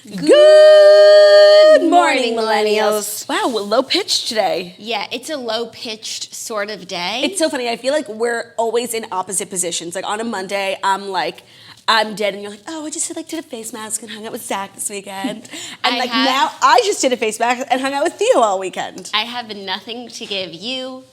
Good morning, millennials. Wow, low pitch today. Yeah, it's a low-pitched sort of day. It's so funny. I feel like we're always in opposite positions. Like on a Monday, I'm dead, and you're like, oh, I just did a face mask and hung out with Zach this weekend. And now I just did a face mask and hung out with Theo all weekend. I have nothing to give you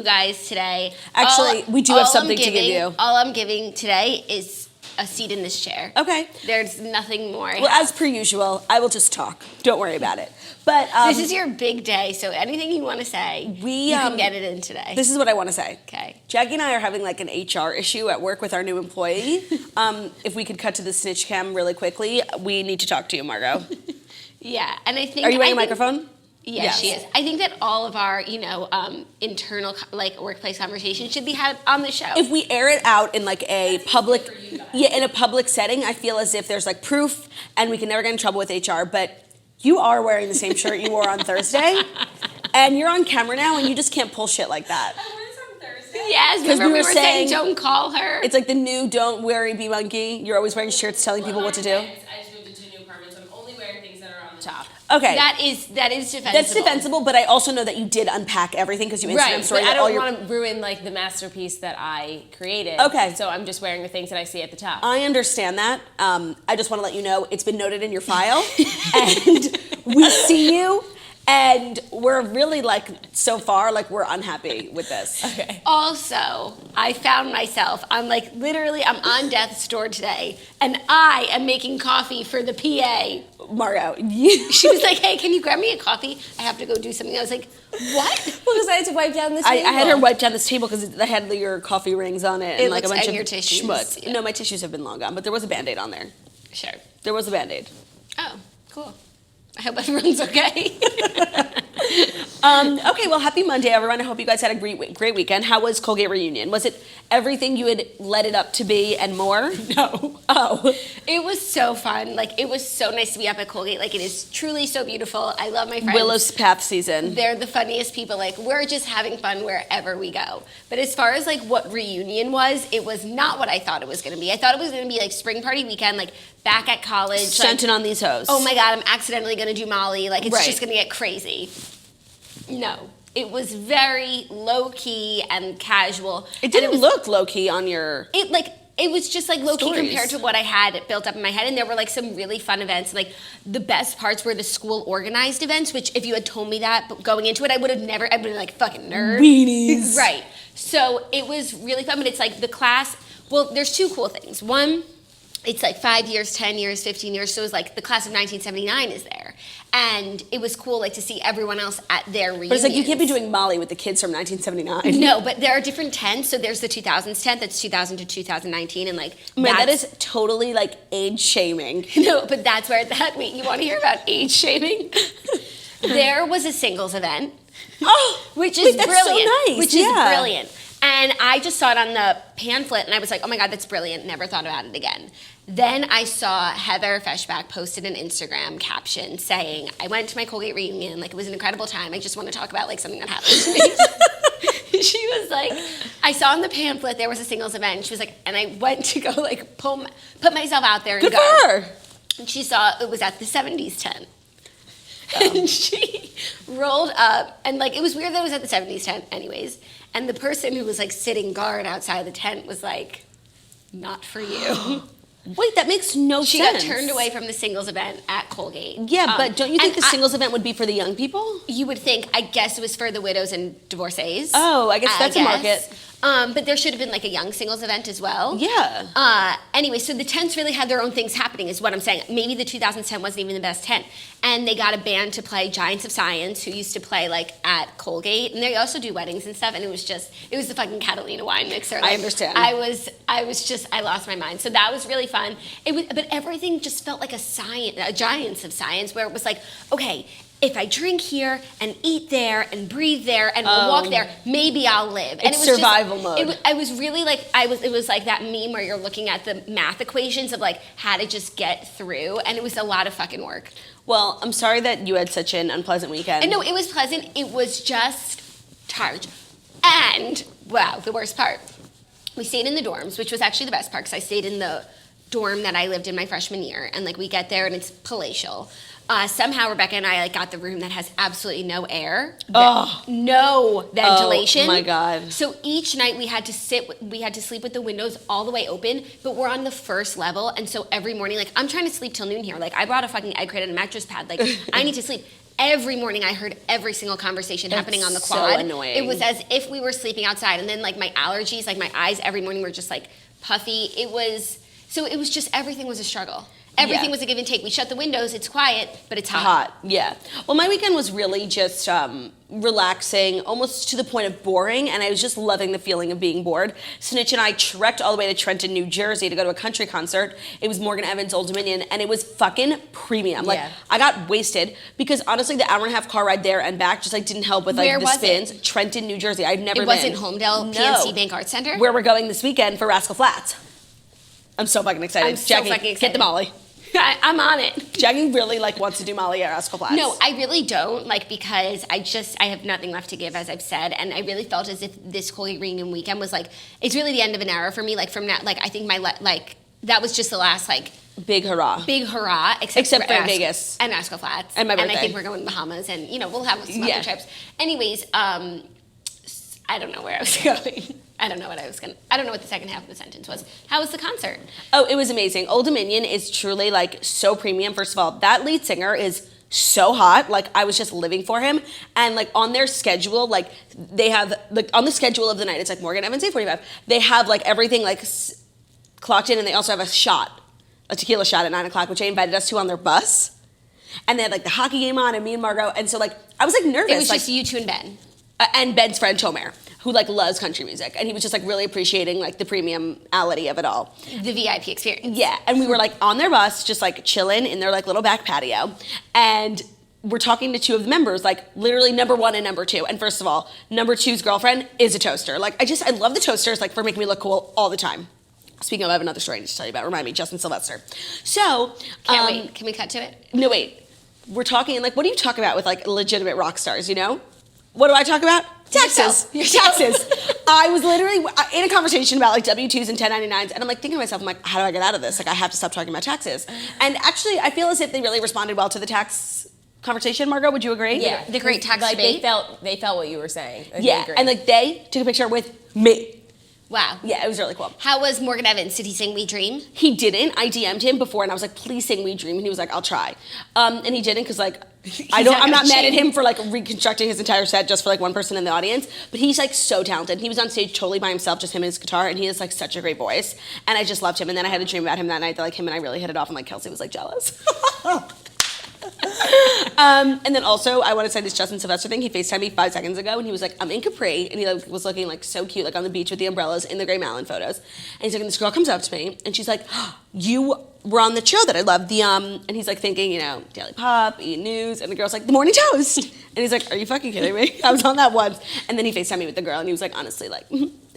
guys today. Actually, we do have something to give you. All I'm giving today is a seat in this chair. Okay. There's nothing more. Well, as per usual, I will just talk. Don't worry about it. But this is your big day, so anything you want to say, you can get it in today. This is what I want to say. Okay. Jackie and I are having like an HR issue at work with our new employee. If we could cut to the snitch cam really quickly, we need to talk to you, Margot. Yeah, and I think... Are you wearing a microphone? Yes, she is. I think that all of our, internal workplace conversations should be had on the show. If we air it out in like a public, in a public setting, I feel as if there's like proof, and we can never get in trouble with HR. But you are wearing the same shirt you wore on Thursday, and you're on camera now, and you just can't pull shit like that. I wore this on Thursday. Yes, because we were saying don't call her. It's like the new "Don't worry, be monkey." You're always wearing shirts telling people what to do. I just moved into a new apartment, so I'm only wearing things that are on the top. Okay. That is defensible. That's defensible, but I also know that you did unpack everything because you Instagram story. But I don't want to ruin like the masterpiece that I created. Okay. So I'm just wearing the things that I see at the top. I understand that. I just want to let you know it's been noted in your file, and we see you, and we're really so far we're unhappy with this. Okay. Also, I found myself, I'm on death's door today, and I am making coffee for the PA. Margo, she was like, hey, can you grab me a coffee? I have to go do something. I was like, what? Well, because I had to wipe down the table. I had her wipe down this table because I had your coffee rings on it and a bunch of your tissues. schmutz. Yeah. No, my tissues have been long gone, but there was a Band-Aid on there. Sure. There was a Band-Aid. Oh, cool. I hope everyone's okay. Okay, well, happy Monday, everyone. I hope you guys had a great weekend. How was Colgate reunion? Was it everything you had led it up to be and more? No. Oh. It was so fun. It was so nice to be up at Colgate. It is truly so beautiful. I love my friends. Willow's Path season. They're the funniest people. We're just having fun wherever we go. But as far as what reunion was, it was not what I thought it was going to be. I thought it was going to be spring party weekend, back at college. Stunting on these hoes. Oh my God, I'm accidentally going to do Molly. It's right. just going to get crazy. No. It was very low-key and casual. It didn't look low-key on your... It was just low-key stories. compared to what I had built up in my head. And there were some really fun events. The best parts were the school organized events, which if you had told me that going into it, I'd been fucking nerd. Weenies. Right. So it was really fun, but it's the class, well, there's two cool things. One, it's 5 years, 10 years, 15 years. So it was the class of 1979 is there. And it was cool to see everyone else at their reunions. But it's you can't be doing Molly with the kids from 1979. No, but there are different tents. So there's the 2000s tent, that's 2000 to 2019. And that is totally age shaming. No, but that's where wait, you want to hear about age shaming? There was a singles event. Oh, which is that's brilliant. So nice. Which is brilliant. And I just saw it on the pamphlet, and I was like, oh my God, that's brilliant. Never thought about it again. Then I saw Heather Feshbach posted an Instagram caption saying, I went to my Colgate reunion. It was an incredible time. I just want to talk about something that happened to me. She was like, I saw in the pamphlet there was a singles event. She was like, and I went to go put myself out there and Good go. for her. And she saw it was at the 70s tent. And she rolled up, and it was weird that it was at the 70s tent anyways. And the person who was sitting guard outside the tent was not for you. Wait, that makes no sense. She got turned away from the singles event at Colgate. Yeah, but don't you think the singles event would be for the young people? You would think. I guess it was for the widows and divorcees. Oh, I guess that's a market. But there should have been a young singles event as well. Yeah. Anyway, so the tents really had their own things happening is what I'm saying. Maybe the 2000s tent wasn't even the best tent. And they got a band to play, Giants of Science, who used to play at Colgate. And they also do weddings and stuff. And it was the fucking Catalina wine mixer. I understand. I lost my mind. So that was really fun. But everything just felt like a Giants of Science, where it was okay, if I drink here and eat there and breathe there and walk there, maybe I'll live. And it was survival mode. I was really it was that meme where you're looking at the math equations of how to just get through, and it was a lot of fucking work. Well, I'm sorry that you had such an unpleasant weekend. And no, it was pleasant. It was just tired. And, wow, the worst part. We stayed in the dorms, which was actually the best part because I stayed in the dorm that I lived in my freshman year, and like we get there and it's palatial. Somehow Rebecca and I like got the room that has absolutely no air, no ventilation. Oh my God. So each night we had to sleep with the windows all the way open, but we're on the first level, and so every morning, like I'm trying to sleep till noon here. Like I brought a fucking egg crate and a mattress pad. Like I need to sleep. Every morning I heard every single conversation happening on the quad. So annoying. It was as if we were sleeping outside, and then like my allergies, like my eyes every morning were just like puffy. It was just everything was a struggle. Everything was a give and take. We shut the windows, it's quiet, but it's hot. Yeah. Well, my weekend was really just relaxing, almost to the point of boring, and I was just loving the feeling of being bored. Snitch and I trekked all the way to Trenton, New Jersey to go to a country concert. It was Morgan Evans' Old Dominion, and it was fucking premium. Like, I got wasted because honestly, the hour and a half car ride there and back just like didn't help with like Where the was spins. it? Trenton, New Jersey. I'd never been. It wasn't Homedale PNC Bank Arts Center? Where we're going this weekend for Rascal Flatts. I'm so fucking excited. I'm so Jackie, fucking excited. get the Molly. I'm on it. Jackie really like wants to do Molly at Rascal Flatts. No, I really don't, like, because I have nothing left to give, as I've said, and I really felt as if this Colgate reunion weekend was like, it's really the end of an era for me. Like from now, like I think that was just the last like big hurrah, except for Vegas and Rascal Flats, and my birthday. And I think we're going to the Bahamas, and we'll have some other trips. Anyways, I don't know where I was going. I don't know what the second half of the sentence was. How was the concert? Oh, it was amazing. Old Dominion is truly like so premium. First of all, that lead singer is so hot. Like I was just living for him. And like on their schedule, like they have like on the schedule of the night, it's like Morgan Evans 8:45. They have like everything like clocked in, and they also have a tequila shot at 9:00, which they invited us to on their bus. And they had like the hockey game on, and me and Margot. And so like I was like nervous. It was just you two and Ben. And Ben's friend Tomer, who like loves country music, and he was just like really appreciating like the premium-ality of it all. The VIP experience. Yeah, and we were like on their bus, just like chilling in their like little back patio, and we're talking to two of the members, like literally number one and number two. And first of all, number two's girlfriend is a toaster. Like I love the toasters, like for making me look cool all the time. Speaking of, I have another story to tell you about. Remind me, Justin Sylvester. So can't wait. Can we cut to it? No, wait. We're talking like, what do you talk about with like legitimate rock stars? You know. What do I talk about? Taxes. Taxes. I was literally in a conversation about like W-2s and 1099s, and I'm like thinking to myself, I'm like, how do I get out of this? Like I have to stop talking about taxes. And actually, I feel as if they really responded well to the tax conversation. Margot, would you agree? Yeah. The great tax debate. They felt what you were saying. Yeah, and like they took a picture with me. Wow. Yeah, it was really cool. How was Morgan Evans? Did he sing We Dream? He didn't. I DM'd him before, and I was like, please sing We Dream, and he was like, I'll try. And he didn't because like I'm not mad at him for like reconstructing his entire set just for like one person in the audience, but he's like so talented. He was on stage totally by himself, just him and his guitar, and he has like such a great voice, and I just loved him. And then I had a dream about him that night that like him and I really hit it off, and like Kelsey was like jealous. And then also, I want to say this Justin Sylvester thing. He FaceTimed me 5 seconds ago, and he was like, I'm in Capri, and he like, was looking like so cute, like on the beach with the umbrellas in the Gray Malin photos. And he's like, and this girl comes up to me, and she's like, you were on the show that I love, and he's like thinking, Daily Pop, E! News, and the girl's like, The Morning Toast. And he's like, are you fucking kidding me? I was on that once. And then he FaceTimed me with the girl, and he was like, honestly, like,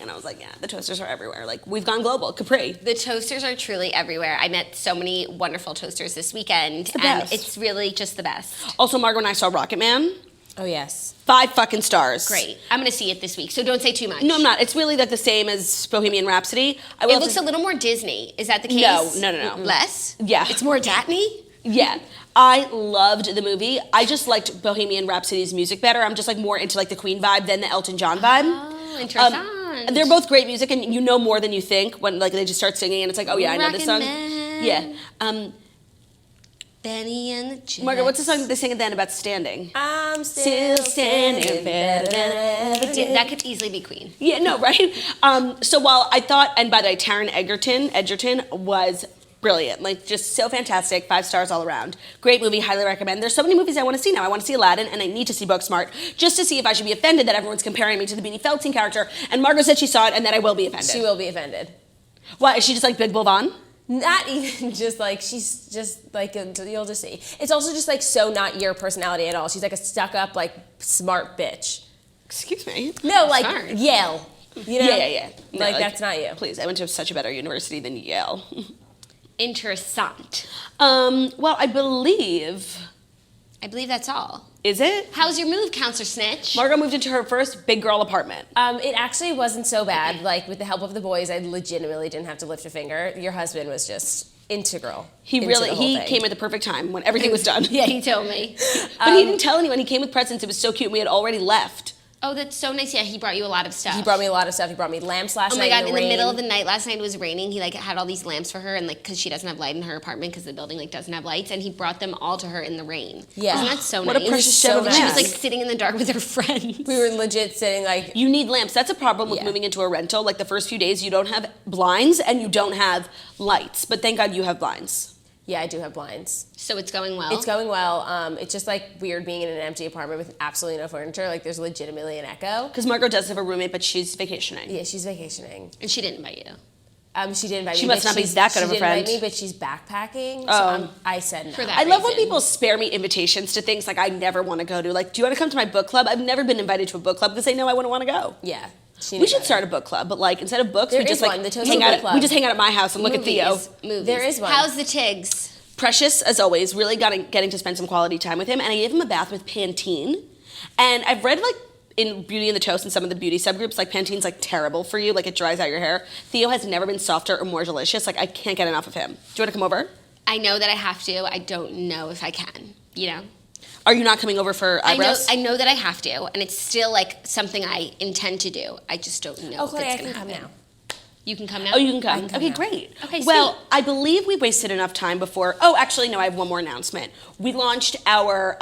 and I was like, yeah, the toasters are everywhere. Like, we've gone global. Capri. The toasters are truly everywhere. I met so many wonderful toasters this weekend, and it's really just the best. Also, Margot and I saw Rocket Man. Oh, yes. 5 fucking stars. Great. I'm going to see it this week, so don't say too much. No, I'm not. It's really like the same as Bohemian Rhapsody. It looks a little more Disney. Is that the case? No. Less? Yeah. It's more Datney? Yeah. I loved the movie. I just liked Bohemian Rhapsody's music better. I'm just like more into like the Queen vibe than the Elton John vibe. Oh, interesting. They're both great music, and you know more than you think when like they just start singing, and it's like, oh yeah, I know this song. Man. Yeah. Benny and the Jets. Margaret, what's the song that they sing at the end about standing? I'm still standing better than ever did. That could easily be Queen. Yeah, no, right? So while I thought, and by the way, Taron Egerton was brilliant, like just so fantastic, 5 stars all around. Great movie, highly recommend. There's so many movies I want to see now. I want to see Aladdin, and I need to see Booksmart, just to see if I should be offended that everyone's comparing me to the Beanie Feldstein character. And Margot said she saw it, and that I will be offended. She will be offended. Why, is she just like Big Bull Vaughn? Not even just like, she's just like, you'll just see. It's also just like so not your personality at all. She's like a stuck up, like smart bitch. Excuse me? No, like Smart. Yale. You know? Yeah. No, like that's not you. Please, I went to such a better university than Yale. Interessant. Well, I believe that's all. Is it? How's your move, Counselor Snitch? Margot moved into her first big girl apartment. It actually wasn't so bad. Like, with the help of the boys, I legitimately didn't have to lift a finger. Your husband was just integral. He came at the perfect time when everything was done. Yeah, he told me. But he didn't tell anyone. He came with presents. It was so cute. And we had already left. Oh, that's so nice. Yeah, he brought you a lot of stuff. He brought me a lot of stuff. He brought me lamps last night. Oh my God, in in the the rain. middle of the night last night, it was raining. He like had all these lamps for her, and like because she doesn't have light in her apartment because the building like doesn't have lights, and he brought them all to her in the rain. Yeah. Isn't that so What nice? a precious so gem of nice. She was lamps. like sitting in the dark with her friends. We were legit sitting like. You need lamps. That's a problem with Yeah. moving into a rental. Like the first few days, you don't have blinds and you don't have lights. But thank God you have blinds. Yeah, I do have blinds. So it's going well. It's going well. It's just like weird being in an empty apartment with absolutely no furniture. Like there's legitimately an echo. Because Margot does have a roommate, but she's vacationing. Yeah, she's vacationing. And she didn't invite you. She didn't invite me. She must but not be she's- that good of a She didn't invite friend. me, but she's backpacking. So Oh. I said no. For that. I love when reason. people spare me invitations to things like I never want to go to. Like, do you want to come to my book club? I've never been invited to a book club because they know I wouldn't want to go. Yeah. We should start a book club, but like instead of books, There we just is like one, the Toast hang Book out. Club. We just hang out at my house and look at Theo. Movies. There is one. How's the Tigs? Precious as always. Really getting to spend some quality time with him, and I gave him a bath with Pantene. And I've read like in Beauty and the Toast and some of the beauty subgroups, like Pantene's like terrible for you, like it dries out your hair. Theo has never been softer or more delicious. Like I can't get enough of him. Do you want to come over? I know that I have to. I don't know if I can. You know. Are you not coming over for eyebrows? I know that I have to, and it's still like something I intend to do. I just don't know. Oh, if Claudia, I it's can gonna come happen. now. You can come now. Oh, you can come. I can come Okay, now. great. Okay, well, sweet. I believe we wasted enough time before. Oh, actually, no, I have one more announcement. We launched our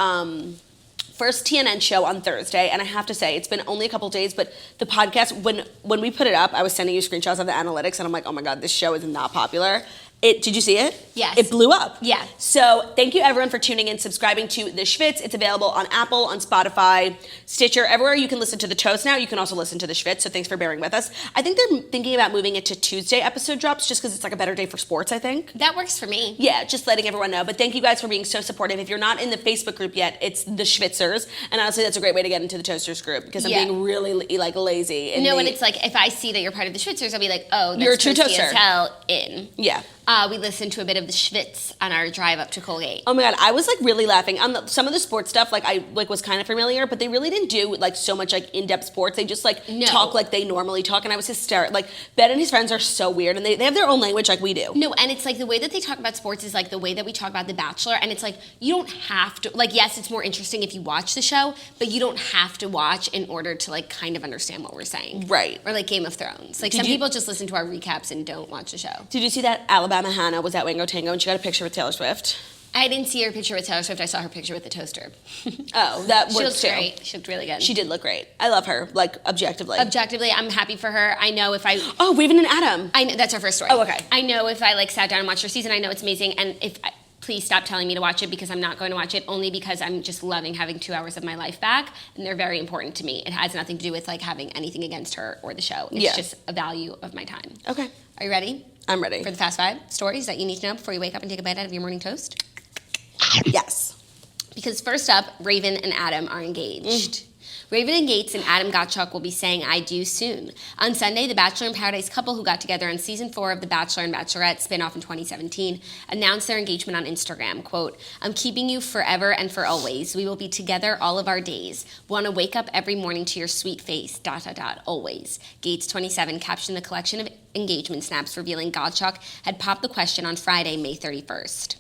first TNN show on Thursday, and I have to say, it's been only a couple days, but the podcast, when we put it up, I was sending you screenshots of the analytics, and I'm like, oh my God, this show is not popular. Did you see it? Yes. It blew up. Yeah. So thank you everyone for tuning in, subscribing to The Schwitz. It's available on Apple, on Spotify, Stitcher, everywhere you can listen to The Toast now. You can also listen to The Schwitz, so thanks for bearing with us. I think they're thinking about moving it to Tuesday episode drops just because it's like a better day for sports, I think. That works for me. Yeah, just letting everyone know. But thank you guys for being so supportive. If you're not in the Facebook group yet, it's The Schwitzers. And honestly, that's a great way to get into the Toasters group because I'm Yeah. being really like lazy. No, and it's like if I see that you're part of the Schwitzers, I'll be like, oh, that's You're a true toasty toaster. as hell in. Yeah. We listened to a bit of the Schwitz on our drive up to Colgate. Oh my God, I was like really laughing. Some of the sports stuff, like I like was kind of familiar, but they really didn't do like so much like in-depth sports. They just like No. talk like they normally talk, and I was hysterical. Like Ben and his friends are so weird, and they have their own language like we do. No, and it's like the way that they talk about sports is like the way that we talk about The Bachelor, and it's like you don't have to, like, yes, it's more interesting if you watch the show, but you don't have to watch in order to like kind of understand what we're saying. Right. Or like Game of Thrones. Like Did some you- people just listen to our recaps and don't watch the show. Did you see that Alabama Hannah was at Wango Tango and she got a picture with Taylor Swift? I didn't see her picture with Taylor Swift. I saw her picture with the toaster. Oh, that She works looked too. great. She looked really good. She did look great. I love her, like objectively. Objectively, I'm happy for her. I know if I Oh, Raven and Adam. I know, that's our first story. Oh, okay. I know if I like sat down and watched her season, I know it's amazing. And please stop telling me to watch it because I'm not going to watch it only because I'm just loving having 2 hours of my life back, and they're very important to me. It has nothing to do with like having anything against her or the show. It's Yeah. just a value of my time. Okay, Are you ready I'm ready. for the fast 5 stories that you need to know before you wake up and take a bite out of your morning toast? Yes. Because first up, Raven and Adam are engaged. Raven and Gates and Adam Gottschalk will be saying I do soon. On Sunday, the Bachelor in Paradise couple who got together on season 4 of The Bachelor and Bachelorette spinoff in 2017 announced their engagement on Instagram. Quote, I'm keeping you forever and for always. We will be together all of our days. Want to wake up every morning to your sweet face, ... always. Gates 27 captioned the collection of engagement snaps revealing Gottschalk had popped the question on Friday, May 31st.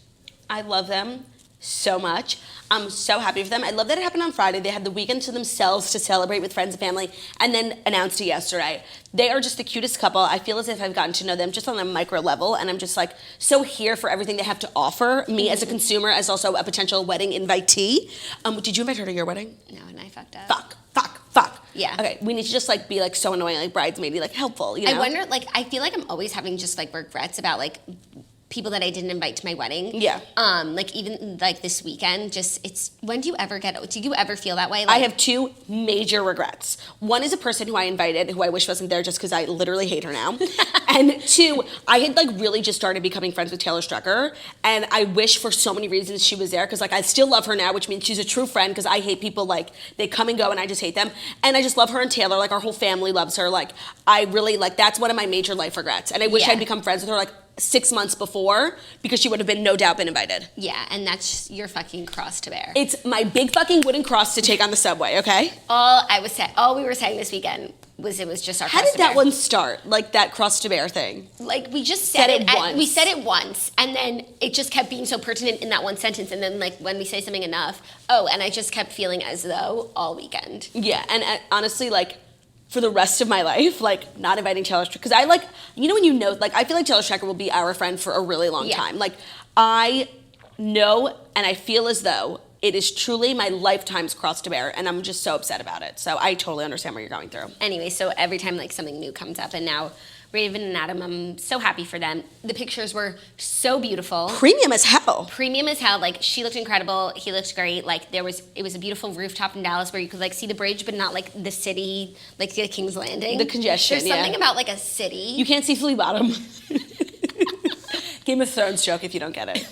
I love them so much. I'm so happy for them. I love that it happened on Friday. They had the weekend to themselves to celebrate with friends and family, and then announced it yesterday. They are just the cutest couple. I feel as if I've gotten to know them just on a micro level, and I'm just like so here for everything they have to offer me as a consumer, as also a potential wedding invitee. Did you invite her to your wedding? No, and I fucked up. Fuck. Yeah. Okay, we need to just like be like so annoying, like bridesmaidy, like helpful, you know? I wonder, like, I feel like I'm always having just like regrets about like people that I didn't invite to my wedding. Yeah. Like even like this weekend, just when do you ever feel that way? I Like, have 2 major regrets. One is a person who I invited, who I wish wasn't there just because I literally hate her now. And 2, I had like really just started becoming friends with Taylor Strecker, and I wish for so many reasons she was there because like I still love her now, which means she's a true friend because I hate people like they come and go and I just hate them. And I just love her and Taylor, like our whole family loves her. Like I really like that's one of my major life regrets. And I wish Yeah. I'd become friends with her like 6 months before because she would have no doubt been invited. Yeah, and that's your fucking cross to bear. It's my big fucking wooden cross to take on the subway, okay? All we were saying this weekend was it was just our How cross did to bear. that one start? Like that cross to bear thing? Like we just said it once. We said it once, and then it just kept being so pertinent in that one sentence. And then like when we say something enough, and I just kept feeling as though all weekend. Yeah, and honestly, like for the rest of my life, like not inviting Taylor Strecker because I like like I feel like Taylor Strecker will be our friend for a really long time. Like I know and I feel as though it is truly my lifetime's cross to bear, and I'm just so upset about it. So I totally understand what you're going through. Anyway, so every time like something new comes up, and now Raven and Adam, I'm so happy for them. The pictures were so beautiful. Premium as hell. Premium as hell. Like she looked incredible. He looked great. Like it was a beautiful rooftop in Dallas where you could like see the bridge, but not like the city, like the King's Landing. The congestion. There's something about like a city. You can't see Flea Bottom. Game of Thrones joke if you don't get it.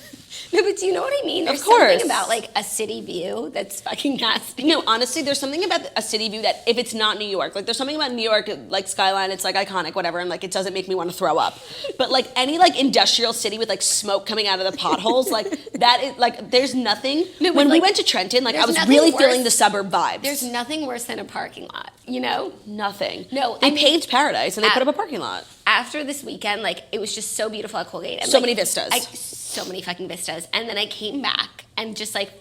No, but do you know what I mean? There's Of course. something about like a city view that's fucking nasty. No, honestly, there's something about a city view that if it's not New York, like there's something about New York, like skyline, it's like iconic, whatever, and like it doesn't make me want to throw up. But like any like industrial city with like smoke coming out of the potholes, like that is like there's nothing. No, but, when we like, went to Trenton, like I there's was nothing really worse- feeling the suburb vibes. There's nothing worse than a parking lot, you know? nothing. No, they I mean- paved paradise and they put up a parking lot. After this weekend, like it was just so beautiful at Colgate. And, So like, many vistas. So many fucking vistas. And then I came back and just like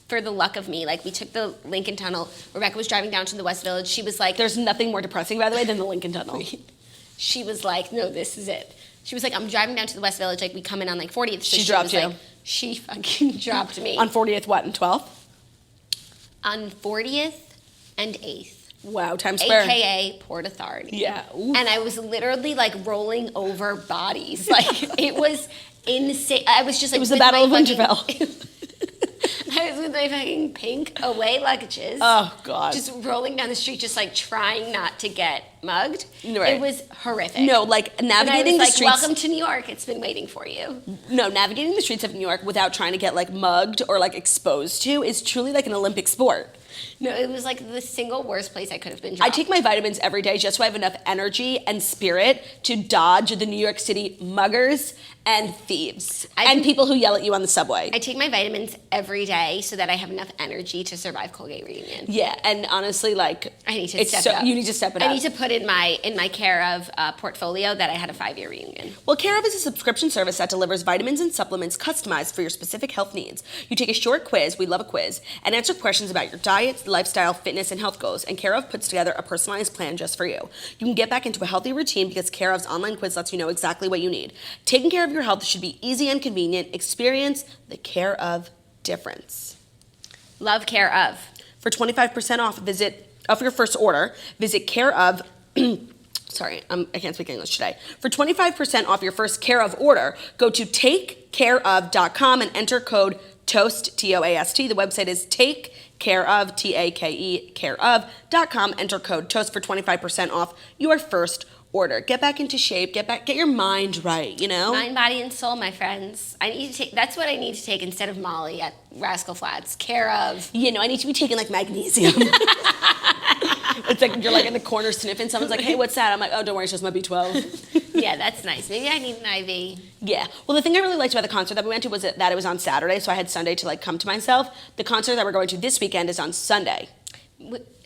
for the luck of me, like we took the Lincoln Tunnel. Rebecca was driving down to the West Village. She was like, There's nothing more depressing, by the way, than the Lincoln Tunnel. she was like, no, this is it. She was like, I'm driving down to the West Village. Like we come in on like 40th. So She dropped was you. Like, she fucking dropped me. On 40th, what, and 12th? On 40th and 8th. Wow, Times Square. AKA Port Authority. Yeah. Oof. And I was literally like rolling over bodies. Like it was insane. I was just like, It was the with Battle my of fucking- Winterfell. I was with my fucking pink away luggages. Oh, God. Just rolling down the street, just like trying not to get mugged. Right. It was horrific. No, like And I navigating was the like, streets. welcome to New York. It's been waiting for you. No, navigating the streets of New York without trying to get like mugged or like exposed to is truly like an Olympic sport. No, it was like the single worst place I could have been I dropped. take my vitamins every day just so I have enough energy and spirit to dodge the New York City muggers and thieves and people who yell at you on the subway. I take my vitamins every day so that I have enough energy to survive Colgate reunion. Yeah, and honestly, like I need to it's step so, it up. You need to step it up. I need to put in my Care of portfolio that I had a 5-year reunion. Well, Care of is a subscription service that delivers vitamins and supplements customized for your specific health needs. You take a short quiz, we love a quiz, and answer questions about your diet, lifestyle, fitness, and health goals, and Care of puts together a personalized plan just for you. You can get back into a healthy routine because Care of's online quiz lets you know exactly what you need. Taking care of your health should be easy and convenient. Experience the Care of difference. Love Care of. For 25% off your first order, visit Care of sorry, I can't speak English today. For 25% off your first Care of order, go to takecareof.com and enter code TOAST, T-O-A-S-T. The website is takecareof, T-A-K-E, careof.com. Enter code TOAST for 25% off your first order. Get back into shape. Get your mind right, you know? Mind, body, and soul, my friends. I need to take. That's what I need to take instead of Molly at Rascal Flatts. Care of. You know, I need to be taking like magnesium. It's like you're like in the corner sniffing. Someone's like, "Hey, what's that?" I'm like, "Oh, don't worry, it's just my B12." Yeah, that's nice. Maybe I need an IV. Yeah. Well, the thing I really liked about the concert that we went to was that it was on Saturday, so I had Sunday to like come to myself. The concert that we're going to this weekend is on Sunday.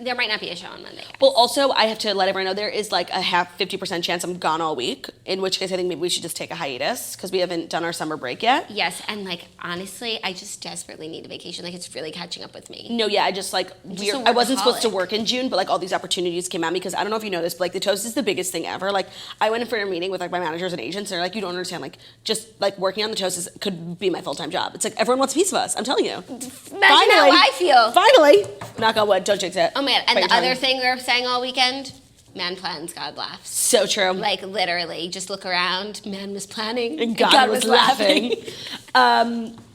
There might not be a show on Monday. Well, also, I have to let everyone know there is like a 50% chance I'm gone all week, in which case I think maybe we should just take a hiatus because we haven't done our summer break yet. Yes, and like honestly, I just desperately need a vacation. Like it's really catching up with me. No, yeah, I just like, I wasn't supposed to work in June, but like all these opportunities came at me because I don't know if you know this, but like the Toast is the biggest thing ever. Like I went in for a meeting with like my managers and agents and they're like, you don't understand, like just like working on the Toast could be my full-time job. It's like everyone wants a piece of us, I'm telling you. Imagine how I feel. Finally. Knock on wood, don't jinx it. Oh man, and Bite the your other tongue. thing we were saying all weekend, man plans, God laughs. So true. Like literally, just look around, man was planning, And God was laughing.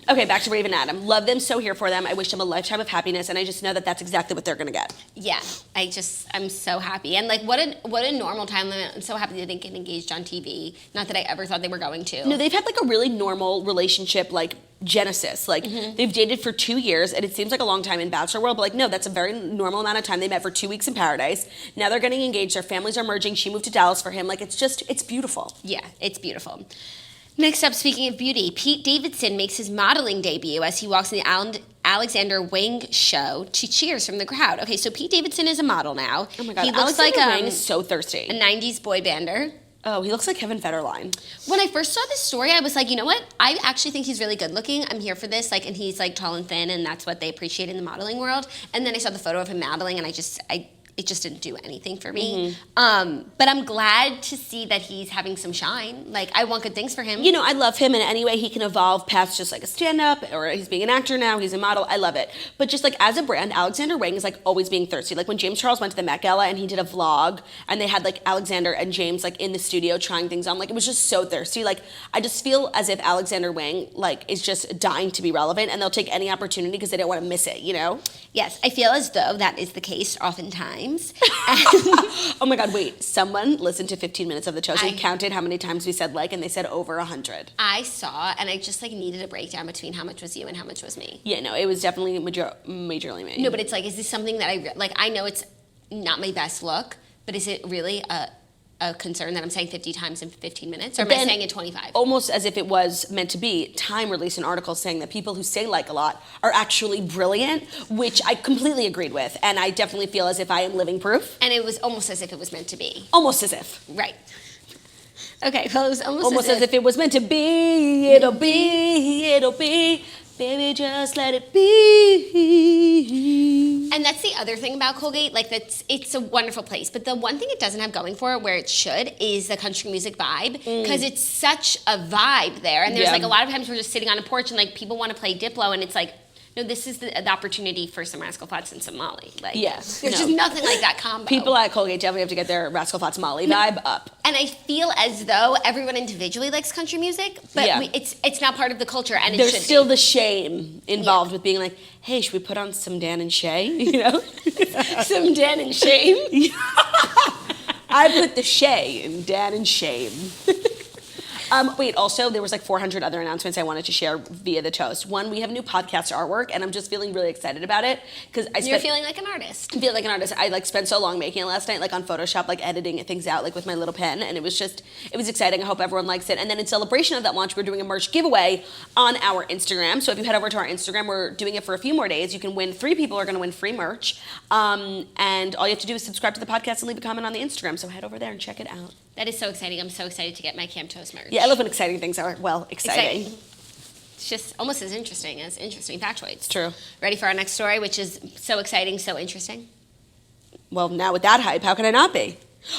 Okay, back to Raven and Adam. Love them, so here for them. I wish them a lifetime of happiness, and I just know that that's exactly what they're gonna get. Yeah, I'm so happy. And like, what a normal time limit. I'm so happy they didn't get engaged on TV. Not that I ever thought they were going to. No, they've had like a really normal relationship, like Genesis. Like, they've dated for 2 years, and it seems like a long time in Bachelor world, but like, no, that's a very normal amount of time. They met for 2 weeks in Paradise. Now they're getting engaged. Their families are merging. She moved to Dallas for him. Like, it's beautiful. Yeah, it's beautiful. Next up, speaking of beauty, Pete Davidson makes his modeling debut as he walks in the Alexander Wang show to cheers from the crowd. Okay, so Pete Davidson is a model now. Oh my God, he looks Alexander like Wang is so thirsty. a 90s boy bander. Oh, he looks like Kevin Federline. When I first saw this story, I was like, you know what? I actually think he's really good looking. I'm here for this. Like, and he's like tall and thin, and that's what they appreciate in the modeling world. And then I saw the photo of him modeling, and it just didn't do anything for me. But I'm glad to see that he's having some shine. Like, I want good things for him. You know, I love him in any way he can evolve past just like a stand-up, or he's being an actor now, he's a model. I love it. But just like as a brand, Alexander Wang is like always being thirsty. Like when James Charles went to the Met Gala and he did a vlog, and they had like Alexander and James like in the studio trying things on, like it was just so thirsty. Like I just feel as if Alexander Wang like is just dying to be relevant, and they'll take any opportunity because they don't want to miss it, you know? Yes, I feel as though that is the case oftentimes. Oh my God, wait. Someone listened to 15 minutes of the show, so we counted how many times we said like, and they said over 100. I saw, and I just like needed a breakdown between how much was you and how much was me. Yeah, no, it was definitely majorly me. No, but it's like, is this something that I know it's not my best look, but is it really a concern that I'm saying 50 times in 15 minutes? Or am I saying it 25? Almost as if it was meant to be. Time released an article saying that people who say like a lot are actually brilliant, which I completely agreed with. And I definitely feel as if I am living proof. And it was almost as if it was meant to be. Almost as if. Right. Okay, well, it was Almost as if it was meant to be. It'll be. Baby, just let it be. And that's the other thing about Colgate. Like, it's a wonderful place. But the one thing it doesn't have going for it, where it should, is the country music vibe. Because it's such a vibe there. And there's like a lot of times we're just sitting on a porch and like people want to play Diplo, and it's like, no, this is the opportunity for some Rascal Flatts and some Molly. Like, there's just nothing like that combo. People at Colgate definitely have to get their Rascal Flatts Molly vibe up. And I feel as though everyone individually likes country music, but it's not part of the culture, and there's still the shame involved with being like, hey, should we put on some Dan and Shay? You know? Some Dan and shame. I put the Shay in Dan and shame. Wait, also, there was like 400 other announcements I wanted to share via the toast. One, we have new podcast artwork, and I'm just feeling really excited about it. You're feeling like an artist. I feel like an artist. I like spent so long making it last night, like on Photoshop, like editing things out, like with my little pen, and it was exciting. I hope everyone likes it. And then in celebration of that launch, we're doing a merch giveaway on our Instagram. So if you head over to our Instagram, we're doing it for a few more days. You can win. 3 people are going to win free merch. And all you have to do is subscribe to the podcast and leave a comment on the Instagram. So head over there and check it out. That is so exciting. I'm so excited to get my Camp Toast merch. Yeah, I love when exciting things are, well, exciting. It's just almost as interesting as interesting factoids. True. Ready for our next story, which is so exciting, so interesting? Well, now with that hype, how can I not be?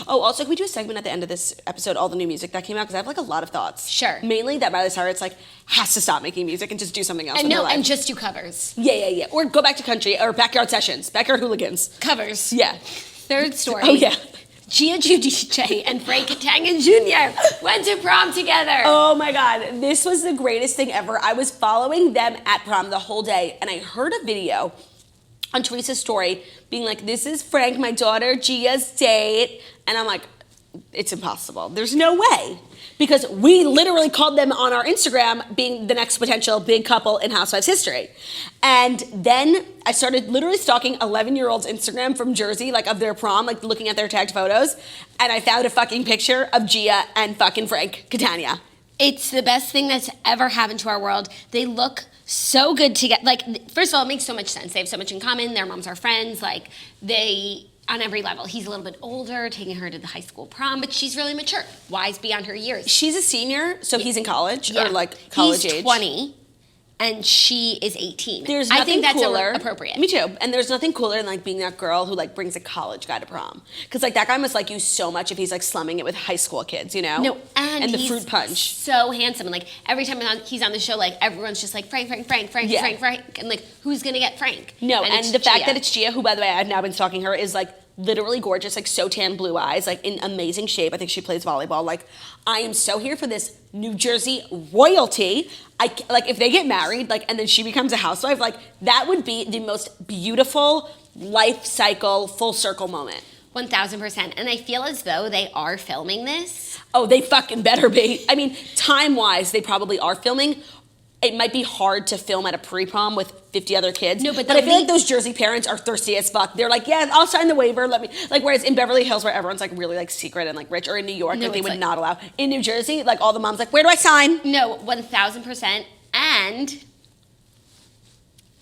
Oh, also, can we do a segment at the end of this episode, all the new music that came out? Because I have like a lot of thoughts. Sure. Mainly that Miley Cyrus like has to stop making music and just do something else. And with her life. and just do covers. Yeah. Or go back to country or backyard sessions, backyard hooligans. Covers. Yeah. Third story. Oh yeah. Giudice and Frank Catania Jr. went to prom together. Oh my God, this was the greatest thing ever. I was following them at prom the whole day, and I heard a video on Teresa's story being like, this is Frank, my daughter Gia's date. And I'm like, it's impossible. There's no way. Because we literally called them on our Instagram being the next potential big couple in Housewives history. And then I started literally stalking 11-year-olds' Instagram from Jersey, like of their prom, like looking at their tagged photos. And I found a fucking picture of Gia and fucking Frank Catania. It's the best thing that's ever happened to our world. They look so good together. Like, first of all, it makes so much sense. They have so much in common. Their moms are friends. Like, they, on every level. He's a little bit older, taking her to the high school prom, but she's really mature, wise beyond her years. She's a senior, so he's in college, or like college he's age. 20. And she is 18. There's nothing I think that's cooler. Appropriate. Me too. And there's nothing cooler than like being that girl who like brings a college guy to prom. Because like that guy must like you so much if he's like slumming it with high school kids, you know? No, and the he's fruit punch. So handsome. And like every time he's on the show, like everyone's just like Frank. And like, who's gonna get Frank? No, and the fact Gia. that it's Gia, who by the way I've now been stalking her, is like literally gorgeous, like so tan, blue eyes, like in amazing shape. I think she plays volleyball. Like I am so here for this New Jersey royalty. Like if they get married, like and then she becomes a housewife, like that would be the most beautiful life cycle full circle moment. 1000%. And I feel as though they are filming this. Oh, they fucking better be. I mean, time-wise, they probably are filming. it might be hard to film at a pre-prom with 50 other kids. No, but I feel like those Jersey parents are thirsty as fuck. They're like, yeah, I'll sign the waiver. Let me, like, whereas in Beverly Hills, where everyone's like really like secret and like rich, or in New York, No, like they it's would like- not allow. In New Jersey, like all the moms like, where do I sign? No, 1,000%.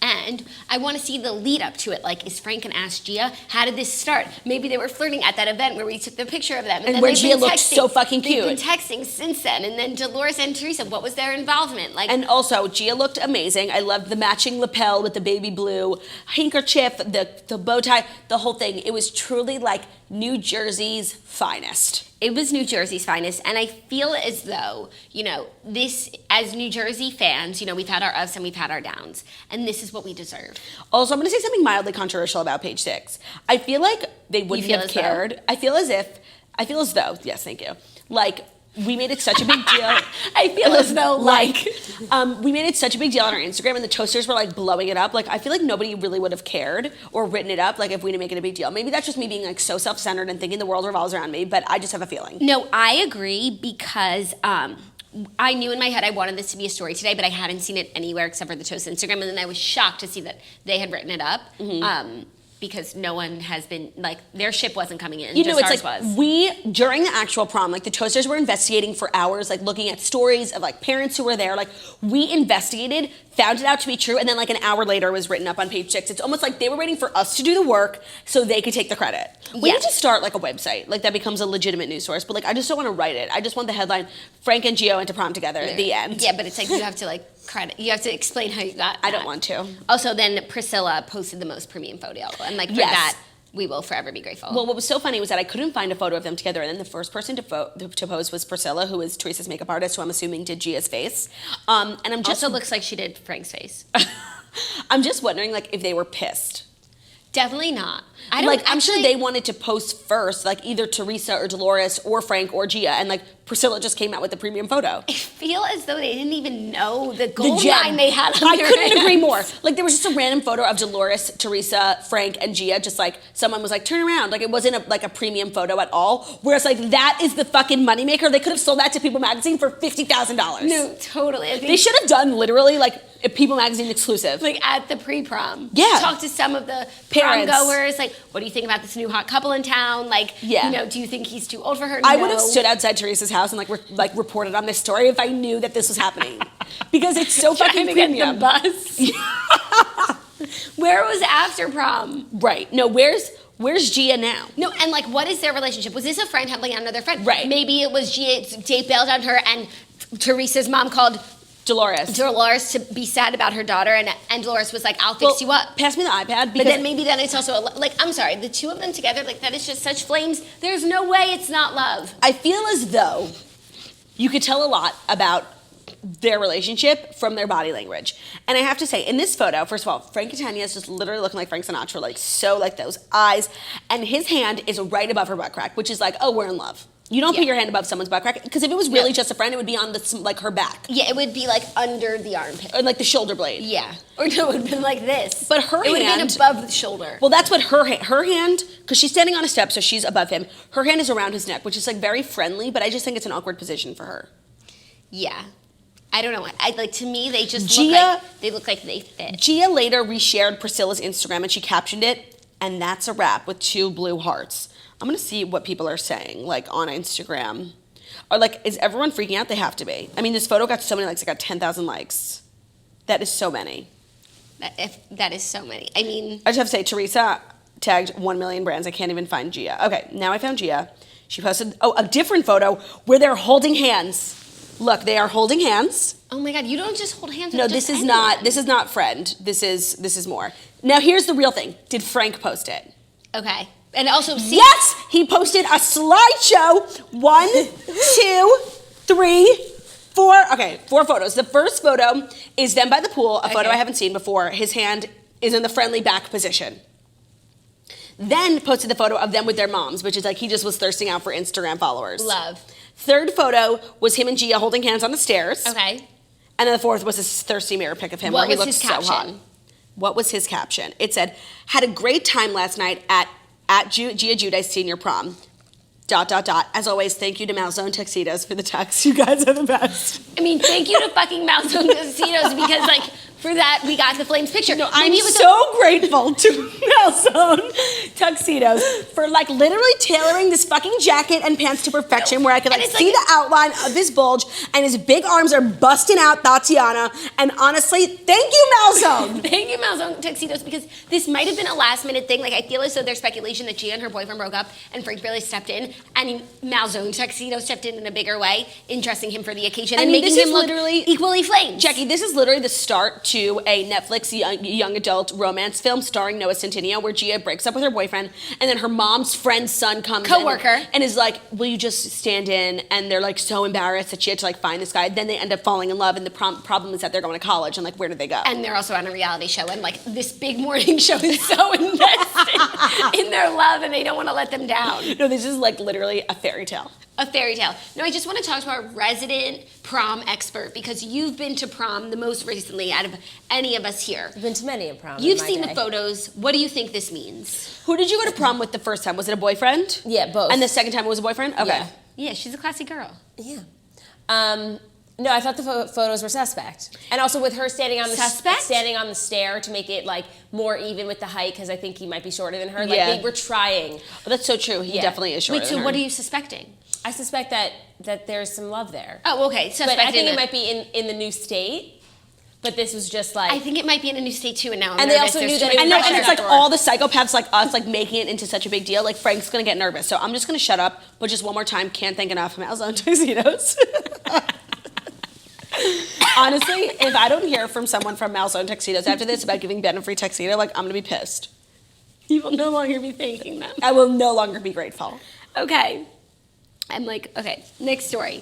And I want to see the lead up to it. Like, is Frank and Ask Gia, how did this start? Maybe they were flirting at that event where we took the picture of them. And then where they've Gia been looked texting. so fucking They've been cute. texting since then. And then Dolores and Teresa, what was their involvement? Like, And also, Gia looked amazing. I loved the matching lapel with the baby blue handkerchief, the bow tie, the whole thing. It was truly like New Jersey's finest. it was New Jersey's finest. And I feel as though, you know, this, as New Jersey fans, you know, we've had our ups and we've had our downs. And this is what we deserve. Also, I'm going to say something mildly controversial about Page Six. I feel like they wouldn't feel have as though? cared. I feel as though, yes, thank you. Like, we made it such a big deal. I feel as though, like, we made it such a big deal on our Instagram, and the toasters were like blowing it up. Like, I feel like nobody really would have cared or written it up, like, if we didn't make it a big deal. Maybe that's just me being like so self-centered and thinking the world revolves around me, but I just have a feeling. no, I agree because I knew in my head I wanted this to be a story today, but I hadn't seen it anywhere except for the Toast Instagram, and then I was shocked to see that they had written it up. Because no one has been, like, their ship wasn't coming in, You know, just it's ours like was. we, during the actual prom, like the toasters were investigating for hours, like looking at stories of like parents who were there. Like, we investigated, found it out to be true, and then like an hour later it was written up on Page Six. It's almost like they were waiting for us to do the work so they could take the credit. We Yeah. need to start like a website, like that becomes a legitimate news source. But like, I just don't want to write it. I just want the headline: Frank and Gio went to prom together. The end. Yeah, but it's like you have to, like, credit. You have to explain how you got I don't that. want to. Also, then Priscilla posted the most premium photo. And, like, for Yes. that, we will forever be grateful. Well, what was so funny was that I couldn't find a photo of them together, and then the first person to post was Priscilla, who is Teresa's makeup artist, who I'm assuming did Gia's face. And I'm just also looks like she did Frank's face. I'm just wondering, like, if they were pissed. Definitely not. I don't Like, I'm sure actually- they wanted to post first, like either Teresa or Dolores or Frank or Gia, and like Priscilla just came out with the premium photo. I feel as though they didn't even know the The gold gem. line they had on I their couldn't agree hands. more. Like, there was just a random photo of Dolores, Teresa, Frank, and Gia. Just like someone was like, turn around. Like, it wasn't a premium photo at all. Whereas like that is the fucking moneymaker. They could have sold that to People Magazine for $50,000. No, totally. I think, They should have done literally like a People Magazine exclusive. like, at the pre-prom. Yeah. Talk to some of the Parents. prom goers. Like, what do you think about this new hot couple in town? Like, Yeah. you know, do you think he's too old for her? I No. would have stood outside Teresa's house and like reported on this story if I knew that this was happening, because it's so Trying fucking to get premium. the bus. Where was after prom? Right? No, where's Gia now? No, and like, what is their relationship? Was this a friend helping out another friend? Right. Maybe it was Jay bailed on her, and Teresa's mom called Dolores. Dolores to be sad about her daughter, and Dolores was like, "I'll fix you up." Pass me the iPad. But Because then it's also like, I'm sorry, the two of them together, like, that is just such flames. There's no way it's not love. I feel as though you could tell a lot about their relationship from their body language. And I have to say, in this photo, first of all, Frank Catania is just literally looking like Frank Sinatra, like so, like those eyes, and his hand is right above her butt crack, which is like, oh, we're in love. You don't put Yeah. your hand above someone's butt crack, because if it was really No. just a friend, it would be on like her back, Yeah, it would be like under the armpit. or like the shoulder blade. Yeah, or no, it would have been like this. But her it would have hand- been above the shoulder. Well, that's what her hand, because she's standing on a step, so she's above him. Her hand is around his neck, which is like very friendly, but I just think it's an awkward position for her. Yeah, I don't know. To me, they just Gia- look like they fit. Gia later reshared Priscilla's Instagram, and she captioned it, "And that's a wrap," with 2 blue hearts. I'm gonna see what people are saying, like on Instagram. Or like, is everyone freaking out? They have to be. I mean, this photo got so many likes. It got 10,000 likes. That is so many. That is so many. I mean, I just have to say, Teresa tagged 1 million brands. I can't even find Gia. Okay, now I found Gia. She posted, a different photo where they're holding hands. Look, they are holding hands. oh my God, you don't just hold hands. No, with this just is anyone. not. This is not friend. This is more. Now here's the real thing. Did Frank post it? Okay, and also see. Yes, he posted a slideshow. 1, 2, 3, 4. Okay, 4 photos. The first photo is them by the pool. A photo Okay. I haven't seen before. His hand is in the friendly back position. Then posted the photo of them with their moms, which is like he just was thirsting out for Instagram followers. Love. Third photo was him and Gia holding hands on the stairs. Okay. And then the fourth was this thirsty mirror pic of him What where he was looked his so caption? hot. What was his caption? It said, "Had a great time last night at Gia Giudice senior prom. ... As always, thank you to Malzone Tuxedos for the tux. You guys are the best. I mean, thank you to fucking Malzone Tuxedos because, like, for that, we got the Flames picture. No, I'm so grateful to Malzone Tuxedos for, like, literally tailoring this fucking jacket and pants to perfection where I could, like, see the outline of his bulge and his big arms are busting out, Tatiana. And honestly, thank you, Malzone. Thank you, Malzone Tuxedos, because this might have been a last-minute thing. Like, I feel as though there's speculation that she and her boyfriend broke up and Frank really stepped in, and Malzone Tuxedo stepped in a bigger way in dressing him for the occasion and making him look equally flamed. Jackie, this is literally the start to a Netflix young adult romance film starring Noah Centineo where Gia breaks up with her boyfriend and then her mom's friend's son comes in and is like, will you just stand in? And they're like so embarrassed that she had to like find this guy. Then they end up falling in love and the problem is that they're going to college and like where do they go? And they're also on a reality show and like this big morning show is so invested in their love and they don't want to let them down. No, this is like literally a fairy tale. A fairy tale. No, I just want to talk to our resident prom expert because you've been to prom the most recently out of any of us here. I've been to many a prom. You've seen the photos. What do you think this means? Who did you go to prom with the first time? Was it a boyfriend? Yeah, both. And the second time it was a boyfriend? Okay. Yeah, she's a classy girl. Yeah. No, I thought the photos were suspect, and also with her standing on the stair to make it like more even with the height because I think he might be shorter than her. Like they were trying. Oh, that's so true. He definitely is shorter. Wait, so what are you suspecting? I suspect that there's some love there. Oh, okay. But I think it might be in the new state. But this was just like... I think it might be in a new state too, and now I'm and nervous. They also knew that and it's like all the psychopaths like us like making it into such a big deal. Like Frank's gonna get nervous, so I'm just gonna shut up. But just one more time, can't thank enough of Malzone Tuxedos. Honestly, if I don't hear from someone from Malzone Tuxedos after this about giving Ben a free tuxedo, like I'm gonna be pissed. You will no longer be thanking them. I will no longer be grateful. Okay. I'm like, okay, next story.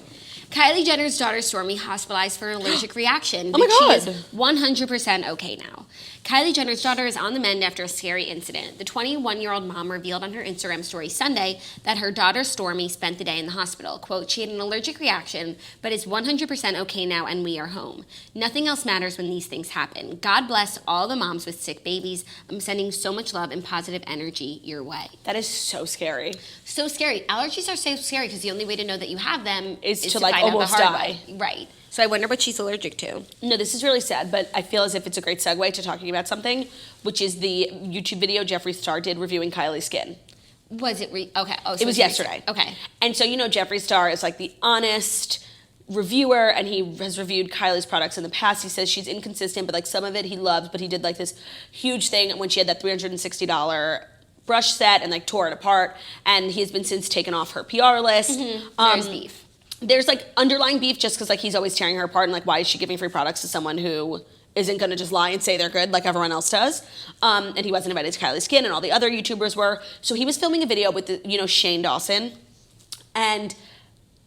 Kylie Jenner's daughter Stormi hospitalized for an allergic reaction, but she is 100% okay now. Kylie Jenner's daughter is on the mend after a scary incident. The 21-year-old mom revealed on her Instagram story Sunday that her daughter Stormi spent the day in the hospital. Quote, she had an allergic reaction, but is 100% okay now and we are home. Nothing else matters when these things happen. God bless all the moms with sick babies. I'm sending so much love and positive energy your way. That is so scary. So scary. Allergies are so scary because the only way to know that you have them is to like find almost out the hard die. way. Right. So I wonder what she's allergic to. No, this is really sad, but I feel as if it's a great segue to talking about something, which is the YouTube video Jeffree Star did reviewing Kylie's skin. Was it okay? Oh, so it was yesterday. Okay. And so, you know, Jeffree Star is like the honest reviewer, and he has reviewed Kylie's products in the past. He says she's inconsistent, but like some of it he loves, but he did like this huge thing when she had that $360 brush set and like tore it apart, and he has been since taken off her PR list. There's beef. There's like underlying beef just because like he's always tearing her apart and like why is she giving free products to someone who isn't going to just lie and say they're good like everyone else does. And he wasn't invited to Kylie's Skin and all the other YouTubers were. So he was filming a video with Shane Dawson, and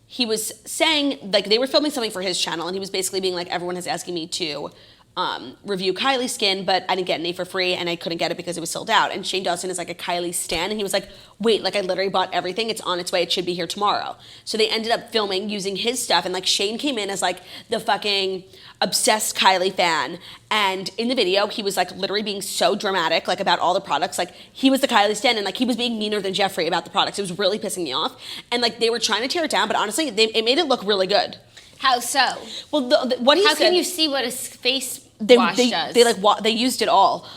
he was saying like they were filming something for his channel and he was basically being like everyone is asking me to review Kylie's Skin, but I didn't get any for free and I couldn't get it because it was sold out. And Shane Dawson is like a Kylie stan and he was like, wait, like I literally bought everything. It's on its way. It should be here tomorrow. So they ended up filming using his stuff and like Shane came in as like the fucking obsessed Kylie fan. And in the video, he was like literally being so dramatic like about all the products. Like he was the Kylie stan and like he was being meaner than Jeffree about the products. It was really pissing me off. And like they were trying to tear it down, but honestly, it made it look really good. How so? Well, what he said. How said, can you see what his face wash does? They used it all.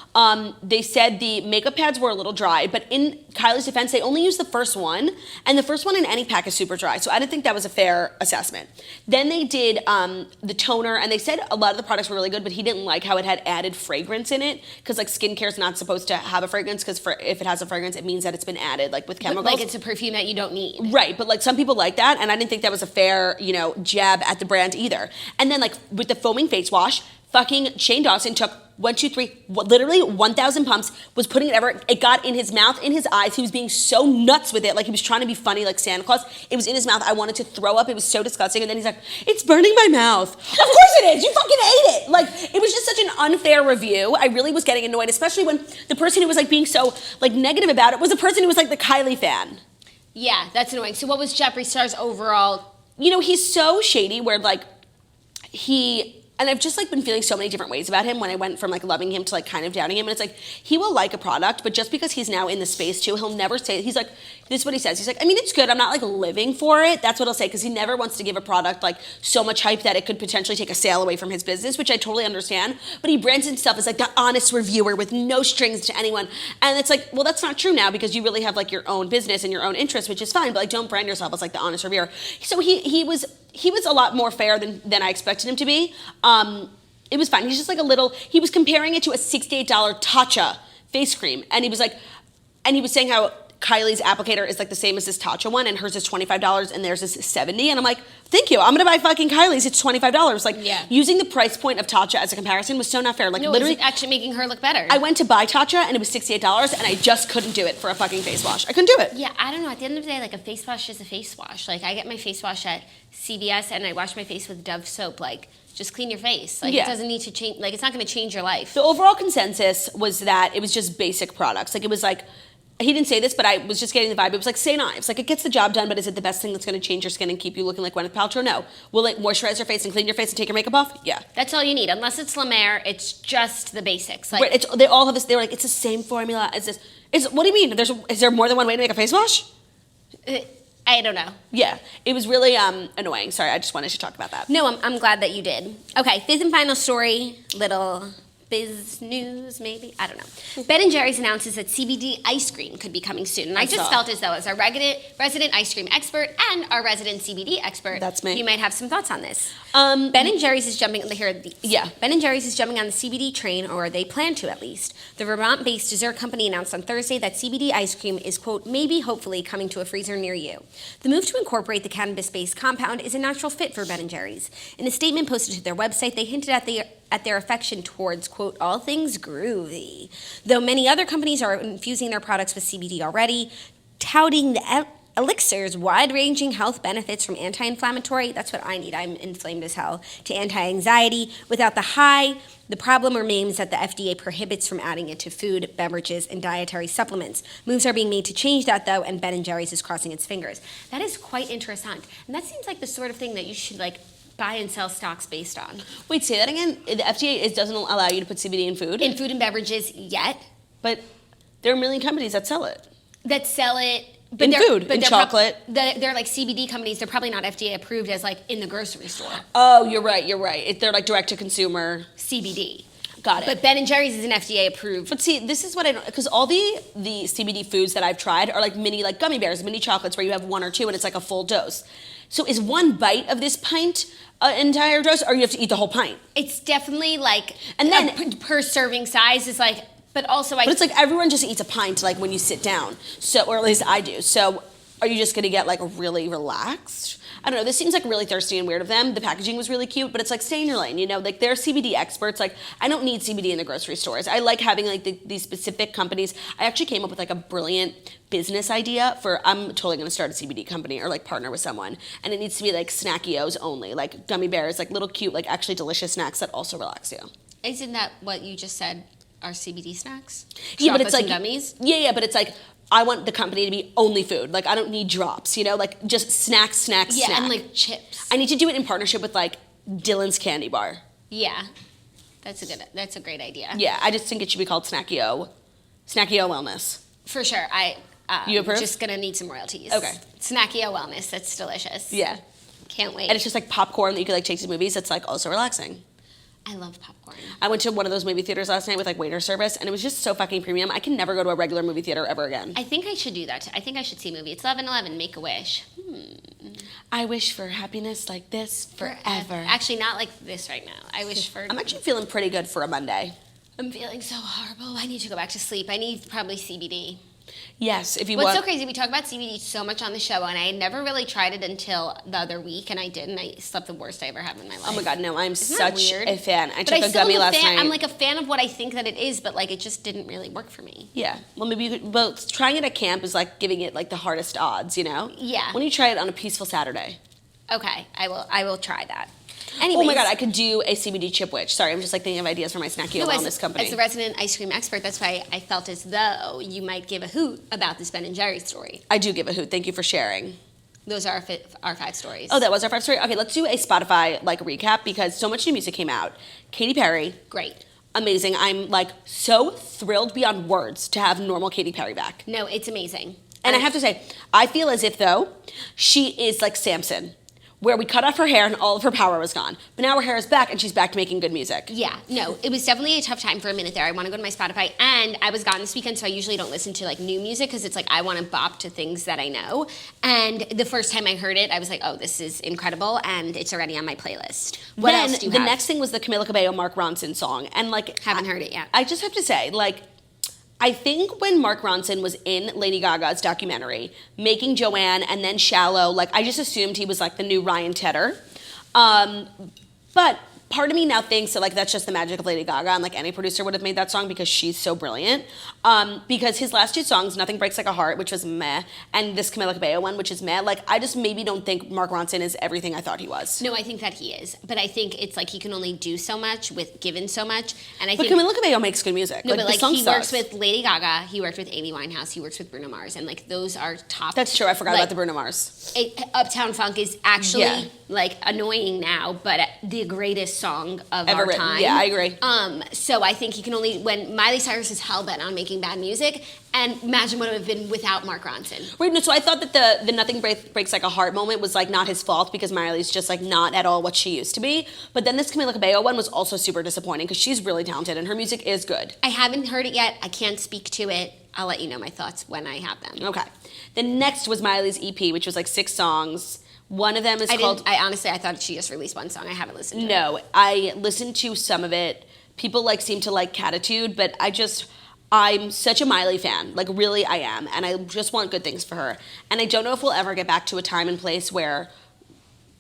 They said the makeup pads were a little dry, but in Kylie's defense, they only used the first one, and the first one in any pack is super dry. So I didn't think that was a fair assessment. Then they did the toner, and they said a lot of the products were really good, but he didn't like how it had added fragrance in it because like skincare is not supposed to have a fragrance because if it has a fragrance, it means that it's been added like with chemicals. Like it's a perfume that you don't need. Right, but like some people like that, and I didn't think that was a fair jab at the brand either. And then like with the foaming face wash, fucking Shane Dawson took 1,000 pumps, was putting it everywhere. It got in his mouth, in his eyes. He was being so nuts with it. Like he was trying to be funny like Santa Claus. It was in his mouth. I wanted to throw up. It was so disgusting. And then he's like, it's burning my mouth. Of course it is. You fucking ate it. Like it was just such an unfair review. I really was getting annoyed, especially when the person who was like being so like negative about it was a person who was like the Kylie fan. Yeah, that's annoying. So what was Jeffree Star's overall? He's so shady where like he And I've just like been feeling so many different ways about him when I went from like loving him to like kind of doubting him. And it's like, he will like a product, but just because he's now in the space too, he'll never say, he's like, this is what he says. He's like, I mean, it's good. I'm not like living for it. That's what he'll say. Cause he never wants to give a product like so much hype that it could potentially take a sale away from his business, which I totally understand. But he brands himself as like the honest reviewer with no strings to anyone. And it's like, well, that's not true now because you really have like your own business and your own interests, which is fine. But like, don't brand yourself as like the honest reviewer. So he was a lot more fair than I expected him to be. It was fine. He's just like he was comparing it to a $68 Tatcha face cream. And he was saying how Kylie's applicator is like the same as this Tatcha one and hers is $25 and theirs is $70. And I'm like, thank you. I'm going to buy fucking Kylie's. It's $25. Like using the price point of Tatcha as a comparison was so not fair. Like literally it's actually making her look better. I went to buy Tatcha and it was $68 and I just couldn't do it for a fucking face wash. I couldn't do it. Yeah, I don't know. At the end of the day, like a face wash is a face wash. Like I get my face wash at CVS and I wash my face with Dove soap. Like just clean your face. Like it doesn't need to change. Like it's not going to change your life. The overall consensus was that it was just basic products. Like it was like, he didn't say this, but I was just getting the vibe. It was like, say knives. Like it gets the job done, but is it the best thing that's going to change your skin and keep you looking like Gwyneth Paltrow? No. Will it moisturize your face and clean your face and take your makeup off? Yeah. That's all you need. Unless it's La Mer, it's just the basics. Like they all have this. They were like, it's the same formula as this. What do you mean? Is there more than one way to make a face wash? I don't know. Yeah, it was really annoying. Sorry, I just wanted to talk about that. No, I'm glad that you did. Okay, fifth and final story, little biz news maybe? I don't know. Ben & Jerry's announces that CBD ice cream could be coming soon. And I just felt as though as our resident ice cream expert and our resident CBD expert, that's me. You might have some thoughts on this. Ben & Jerry's is jumping on Ben & Jerry's is jumping on the CBD train, or they plan to at least. The Vermont-based dessert company announced on Thursday that CBD ice cream is, quote, maybe hopefully coming to a freezer near you. The move to incorporate the cannabis-based compound is a natural fit for Ben & Jerry's. In a statement posted to their website, they hinted at their affection towards, quote, all things groovy. Though many other companies are infusing their products with CBD already, touting the elixir's wide-ranging health benefits from anti-inflammatory, that's what I need, I'm inflamed as hell, to anti-anxiety. Without the high, the problem remains that the FDA prohibits from adding it to food, beverages, and dietary supplements. Moves are being made to change that, though, and Ben & Jerry's is crossing its fingers. That is quite interesting. And that seems like the sort of thing that you should, like, buy and sell stocks based on. Wait, say that again? The FDA doesn't allow you to put CBD in food? In food and beverages yet. But there are a million companies that sell it. But in food, in chocolate. They're like CBD companies. They're probably not FDA approved as like in the grocery store. Oh, you're right. They're like direct to consumer. CBD. Got it. But Ben & Jerry's is an FDA approved. But see, this is what I don't, because all the CBD foods that I've tried are like mini like gummy bears, mini chocolates where you have one or two and it's like a full dose. So is one bite of this pint an entire dose, or you have to eat the whole pint? It's definitely like, and then per serving size is like, but it's like everyone just eats a pint like when you sit down. So, or at least I do. So are you just gonna get like really relaxed? I don't know, this seems like really thirsty and weird of them. The packaging was really cute, but it's like stay in your lane, you know? Like they're CBD experts. Like I don't need CBD in the grocery stores. I like having like these specific companies. I actually came up with like a brilliant business idea I'm totally gonna start a CBD company or like partner with someone. And it needs to be like snackios only, like gummy bears, like little cute, like actually delicious snacks that also relax you. Isn't that what you just said are CBD snacks? Yeah, but it's like gummies? Yeah, but it's like I want the company to be only food. Like I don't need drops, you know, like just snacks. Yeah, and like chips. I need to do it in partnership with like Dylan's Candy Bar. Yeah, that's a great idea. Yeah, I just think it should be called Snackio Wellness. For sure, you approve? Just gonna need some royalties. Okay. Snackio Wellness, that's delicious. Yeah. Can't wait. And it's just like popcorn that you could like take to movies. It's like also relaxing. I love popcorn. I went to one of those movie theaters last night with like waiter service, and it was just so fucking premium. I can never go to a regular movie theater ever again. I think I should do that. I think I should see a movie. It's 11/11. Make a wish. I wish for happiness like this forever. Actually, not like this right now. I wish for. I'm actually feeling pretty good for a Monday. I'm feeling so horrible. I need to go back to sleep. I need probably CBD. Yes, if you What's want. so crazy, we talk about CBD so much on the show, and I had never really tried it until the other week, and I did, and I slept the worst I ever had in my life. Oh my God, no, I'm Isn't such that weird? a fan. I But took a gummy last night. I'm like a fan of what I think that it is, but like it just didn't really work for me. Yeah, well maybe you could, well, trying it at camp is like giving it like the hardest odds, you know? Yeah. When you try it on a peaceful Saturday. Okay, I will try that. Anyways, oh my God, I could do a CBD chip witch. Sorry, I'm just like thinking of ideas for my Snackio Wellness company. As the resident ice cream expert, that's why I felt as though you might give a hoot about this Ben & Jerry's story. I do give a hoot. Thank you for sharing. Those are our 5 stories. Oh, that was our 5 story? Okay, let's do a Spotify, like, recap, because so much new music came out. Katy Perry. Great. Amazing. I'm, like, so thrilled beyond words to have normal Katy Perry back. No, it's amazing. And I have to say, I feel as if, though, she is like Samson, where we cut off her hair and all of her power was gone. But now her hair is back and she's back to making good music. Yeah, no, it was definitely a tough time for a minute there. I want to go to my Spotify, and I was gone this weekend, so I usually don't listen to like new music because it's like I want to bop to things that I know. And the first time I heard it, I was like, oh, this is incredible, and it's already on my playlist. What else do you have? The next thing was the Camila Cabello, Mark Ronson song. And like, Haven't heard it yet. I just have to say, like, I think when Mark Ronson was in Lady Gaga's documentary, making Joanne and then Shallow, like, I just assumed he was like the new Ryan Tedder. But part of me now thinks that, like, that's just the magic of Lady Gaga, and like any producer would have made that song because she's so brilliant. Because his last 2 songs, Nothing Breaks Like a Heart, which was meh, and this Camila Cabello one, which is meh, like, I just maybe don't think Mark Ronson is everything I thought he was. No, I think that he is, but I think it's like he can only do so much with given so much, and I But think Camila Cabello makes good music. no, like, but the like song he sucks. works with Lady Gaga, he worked with Amy Winehouse, he works with Bruno Mars, and like those are top. That's true. I forgot like, about the Bruno Mars. Uptown Funk is actually Yeah. like annoying now, but the greatest song of Ever our written. time. Yeah, I agree. So I think he can only, when Miley Cyrus is hell bent on making bad music, and imagine what it would have been without Mark Ronson. Right, no, so I thought that the Nothing Breaks Like a Heart moment was like not his fault because Miley's just like not at all what she used to be. But then this Camila Cabello one was also super disappointing because she's really talented and her music is good. I haven't heard it yet. I can't speak to it. I'll let you know my thoughts when I have them. Okay. The next was Miley's EP, which was like 6 songs. One of them is called... I honestly, I thought she just released one song. I haven't listened to it. No, I listened to some of it. People like seem to like Catitude, but I'm such a Miley fan. Like, really, I am. And I just want good things for her. And I don't know if we'll ever get back to a time and place where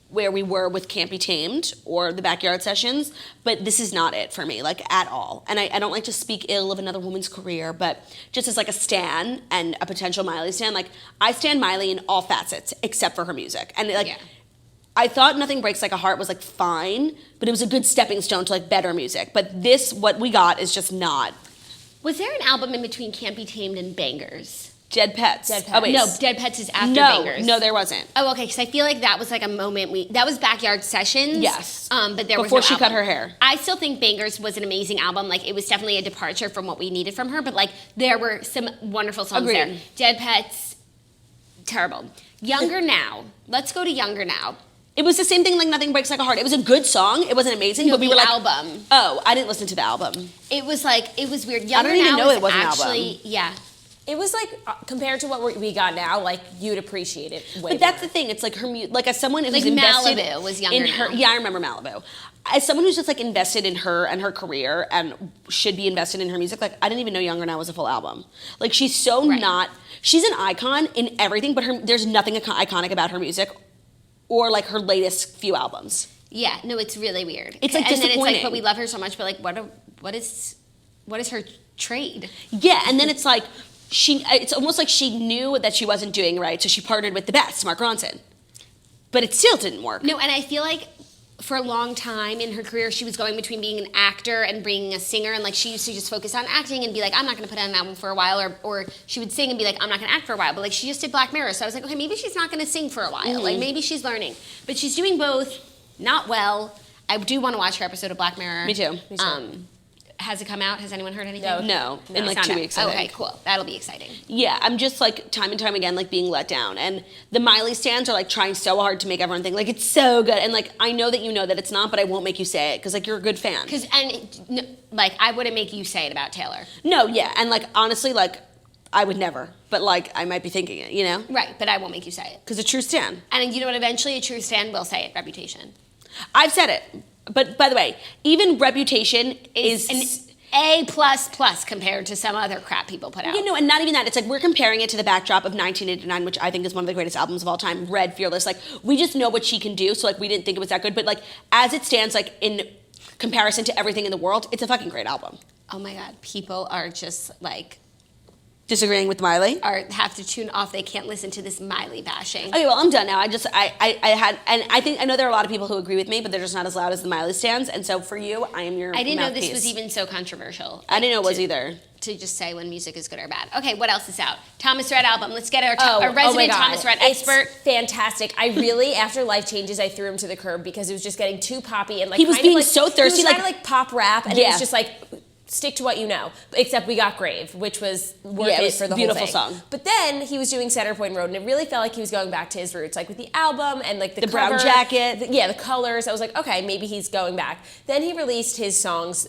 we were with Can't Be Tamed or the Backyard Sessions, but this is not it for me, like, at all. And I don't like to speak ill of another woman's career, but just as like a stan and a potential Miley stan, like, I stan Miley in all facets except for her music. And like, Yeah. I thought Nothing Breaks Like a Heart was like fine, but it was a good stepping stone to like better music. But this, what we got, is just not. Was there an album in between Can't Be Tamed and Bangers? Dead Pets. Dead Pets. Oh, wait. No, Dead Pets is after Bangers. No, there wasn't. Oh, okay, because I feel like that was like a moment that was Backyard Sessions. Yes. But there was Before no she cut album. her hair. I still think Bangers was an amazing album. Like, it was definitely a departure from what we needed from her, but like, there were some wonderful songs Agreed. there. Dead Pets, terrible. Younger Now. Let's go to Younger Now. It was the same thing like Nothing Breaks Like a Heart. It was a good song. It wasn't amazing, No, but we the were like, album. oh, I didn't listen to the album. It was like, it was weird. Younger don't even Now know is it was an actually, album. yeah. It was like compared to what we got now, like you'd appreciate it way But that's more. the thing. It's like her, like as someone who's Like invested Malibu was Younger in her. Now. Yeah, I remember Malibu. As someone who's just like invested in her and her career and should be invested in her music, like I didn't even know Younger Now was a full album. Like she's so Right. not. She's an icon in everything, but there's nothing iconic about her music or like her latest few albums. Yeah, no, it's really weird. It's, like, and then it's like, disappointing. but we love her so much, but like, what is her trade? Yeah, and then it's like it's almost like she knew that she wasn't doing right, so she partnered with the best, Mark Ronson. But it still didn't work. No, and I feel like for a long time in her career, she was going between being an actor and being a singer, and like she used to just focus on acting and be like, I'm not going to put out an album for a while, or she would sing and be like, I'm not going to act for a while, but like she just did Black Mirror, so I was like, okay, maybe she's not going to sing for a while, like maybe she's learning, but she's doing both, not well. I do want to watch her episode of Black Mirror. Me too. Has it come out? Has anyone heard anything? No, in like It's 2 not weeks, out. I Okay, think. cool. That'll be exciting. Yeah, I'm just like time and time again like being let down, and the Miley stans are like trying so hard to make everyone think like it's so good, and like I know that you know that it's not, but I won't make you say it because like you're a good fan. Like I wouldn't make you say it about Taylor. No, yeah, and like honestly, like I would never, but like I might be thinking it, you know, Right, but I won't make you say it. because a true stan. And you know what? Eventually, a true stan will say it. Reputation I've said it, but by the way, even Reputation is an A++ compared to some other crap people put out. You know, and not even that. It's like we're comparing it to the backdrop of 1989, which I think is one of the greatest albums of all time, Red, Fearless. Like, we just know what she can do, so, like, we didn't think it was that good. But, like, as it stands, like, in comparison to everything in the world, it's a fucking great album. Oh, my God. People are just, like, Disagreeing with Miley? have to tune off. They can't listen to this Miley bashing. Okay, well, I'm done now. I know there are a lot of people who agree with me, but they're just not as loud as the Miley stans. And so for you, I am your I didn't know this mouthpiece. was even so controversial. I didn't know it was to- either. to just say when music is good or bad. Okay, what else is out? Thomas Rhett album. Let's get our my resident God. Thomas Rhett It's expert. fantastic. I really, after Life Changes, I threw him to the curb because it was just getting too poppy and like He was kind being of like, so thirsty, He was trying to pop rap, and it Yeah. was just like, stick to what you know. Except we got Grave, which was worth Yeah, it it was for the beautiful whole thing. song. But then he was doing Center Point Road, and it really felt like he was going back to his roots, like with the album and like the brown cover, jacket. the colors. I was like, okay, maybe he's going back. Then he released his songs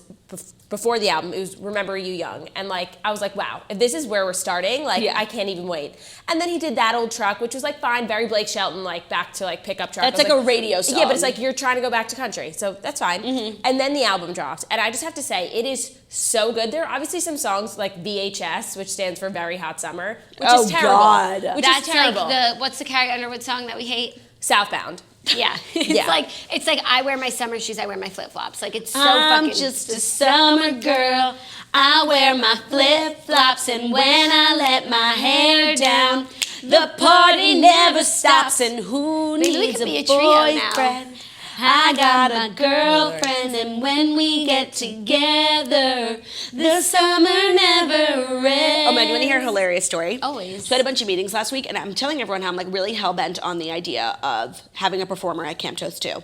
before the album. It was Remember You Young, and like I was like, wow, if this is where we're starting, like I can't even wait. And then he did That Old Truck, which was like fine, very Blake Shelton, like back to like pickup truck. That's like a radio song. Yeah, but it's like you're trying to go back to country, so that's fine. And then the album dropped, and I just have to say, it is so good. There are obviously some songs like VHS, which stands for Very Hot Summer, which is terrible. God. Which That's is terrible. like what's the Carrie Underwood song that we hate? Southbound. Yeah. It's like I wear my summer shoes, I wear my flip-flops. Like it's so I'm fucking just a summer girl. I wear my flip-flops, and when I let my hair down, the party never stops. And who Maybe we needs could be a a trio now. boyfriend? I got a girlfriend, and when we get together, the summer never ends. Oh man, do you want to hear a hilarious story? Always. So I had a bunch of meetings last week, and I'm telling everyone how I'm like really hell-bent on the idea of having a performer at Camp Toast 2.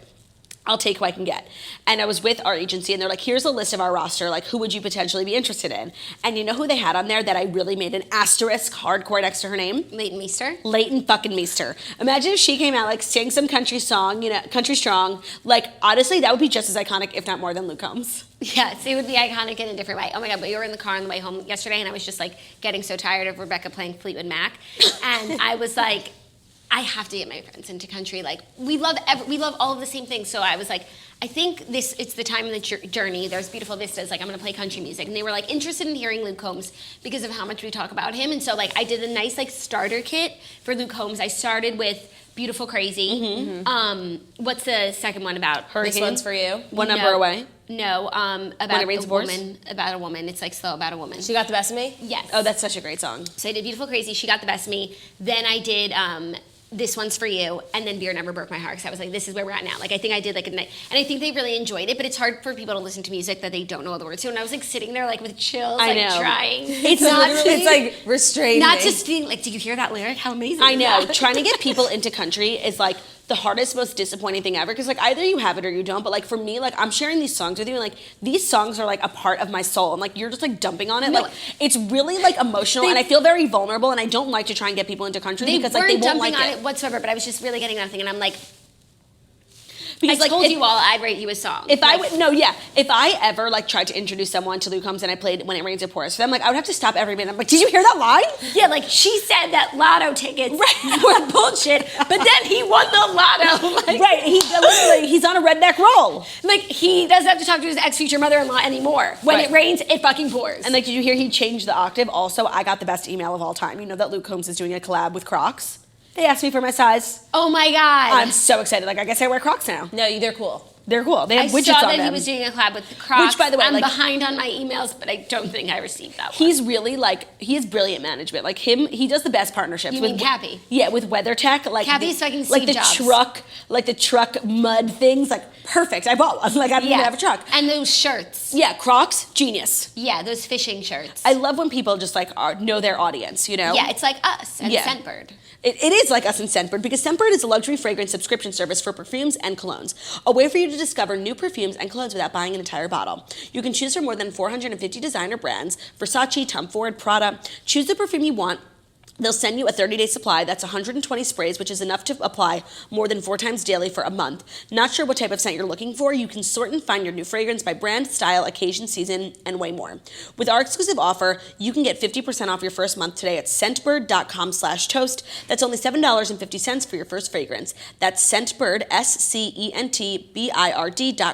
I'll take who I can get. And I was with our agency, and they're like, here's a list of our roster, like who would you potentially be interested in? And you know who they had on there that I really made an asterisk hardcore next to her name? Leighton Meester. Leighton fucking Meester. Imagine if she came out, like, sang some country song, you know, country strong. Like, honestly, that would be just as iconic, if not more, than Luke Combs. Yes, it would be iconic in a different way. Oh my God, but you were in the car on the way home yesterday, and I was just like getting so tired of Rebecca playing Fleetwood Mac. And I was like, I have to get my friends into country. Like, we love all of the same things. So I was like, I think it's the time in the journey. There's beautiful vistas. Like, I'm going to play country music. And they were like interested in hearing Luke Combs because of how much we talk about him. And so like I did a nice like starter kit for Luke Combs. I started with Beautiful Crazy. What's the second one about? This one's for you. One number away. No, about When It Rains, a It Pours? woman. About a woman. It's like slow about a woman. She Got the Best of Me? Yes. Oh, that's such a great song. So I did Beautiful Crazy, She Got the Best of Me. Then I did This One's for You, and then Beer Never Broke My Heart, because I was like, this is where we're at now. Like, I think I did like a night, and I think they really enjoyed it, but it's hard for people to listen to music that they don't know all the words to, and I was like sitting there like with chills, I like know. trying. It's not literally- It's like restrained. not me. just being like, did you hear that lyric? How amazing I is know. that? Trying to get people into country is like the hardest, most disappointing thing ever. Because like either you have it or you don't. But like for me, like I'm sharing these songs with you, and like these songs are like a part of my soul, and like you're just like dumping on it. No. Like it's really like emotional, and I feel very vulnerable. And I don't like to try and get people into country They because weren't like they won't dumping like on it. it whatsoever, but I was just really getting nothing, and I'm like, Because I like told if, you all I'd write you a song. if I would if I ever like tried to introduce someone to Luke Combs and I played When It Rains It Pours for them, like I would have to stop every minute. I'm like, did you hear that line? Yeah, like she said that lotto tickets were bullshit, but then he won the lotto. Like, Right. He's on a redneck roll. like he doesn't have to talk to his ex-future mother-in-law anymore. When Right. it rains, it fucking pours. And like, did you hear he changed the octave? Also, I got the best email of all time. You know that Luke Combs is doing a collab with Crocs. They asked me for my size. oh my God. I'm so excited. Like, I guess I wear Crocs now. No, they're cool. They're cool. They I have widgets saw on that them. he was doing a collab with the Crocs. Which, by the way, I'm like- behind on my emails, but I don't think I received that one. He's really like, he has brilliant management. Like he does the best partnerships. You with mean Cappy? Yeah, with WeatherTech. Like Cappy's fucking like Steve the Jobs. the truck mud things. Like perfect. I bought one. Like I didn't even have a truck. And those shirts. Yeah, Crocs, genius. Yeah, those fishing shirts. I love when people just like know their audience. You know. yeah, it's like us and Yeah. Scentbird. It is like us in Scentbird because Scentbird is a luxury fragrance subscription service for perfumes and colognes. A way for you to discover new perfumes and colognes without buying an entire bottle. You can choose from more than 450 designer brands, Versace, Tom Ford, Prada. Choose the perfume you want. They'll send you a 30-day supply. That's 120 sprays, which is enough to apply more than 4 times daily for a month. Not sure what type of scent you're looking for? You can sort and find your new fragrance by brand, style, occasion, season, and way more. With our exclusive offer, you can get 50% off your first month today at scentbird.com/toast. That's only $7.50 for your first fragrance. That's Scentbird,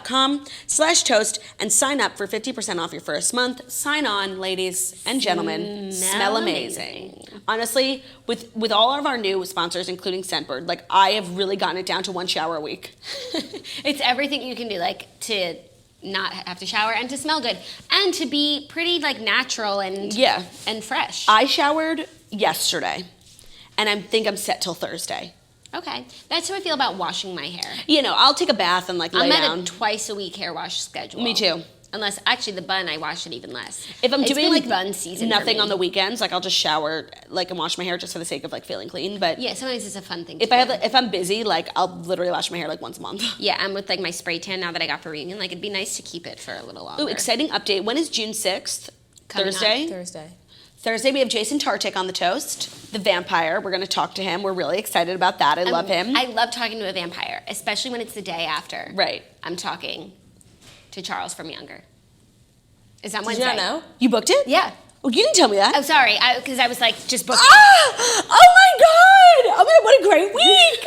SCENTBIRD.com/toast, and sign up for 50% off your first month. Sign on, ladies and gentlemen. Smell amazing. Honestly, with all of our new sponsors, including Scentbird, like I have really gotten it down to 1 shower a week. It's everything you can do, like to not have to shower and to smell good and to be pretty like natural and and fresh. I showered yesterday, and I think I'm set till Thursday. Okay, that's how I feel about washing my hair. You know, I'll take a bath and like lay I'm at down. a twice a week hair wash schedule. Me too. Unless, actually, the bun, I wash it even less. If I'm It's doing been like bun season for nothing me. on the weekends, like I'll just shower like and wash my hair just for the sake of like feeling clean. But Yeah, sometimes it's a fun thing if to I do. have if I'm busy, like I'll literally wash my hair like once a month. Yeah, I'm with like my spray tan now that I got for reunion. Like it'd be nice to keep it for a little longer. Ooh, exciting update. When is June 6th? Coming up. Thursday? Thursday, we have Jason Tartick on the toast, the vampire. We're going to talk to him. We're really excited about that. I love him. I love talking to a vampire, especially when it's the day after. Right. I'm talking to Charles from Younger. Is that Did Wednesday? you not know? You booked it? Yeah. Oh, you didn't tell me that. Oh, sorry. Because I was like, just book it. Ah! Oh my God! Oh my God, what a great week!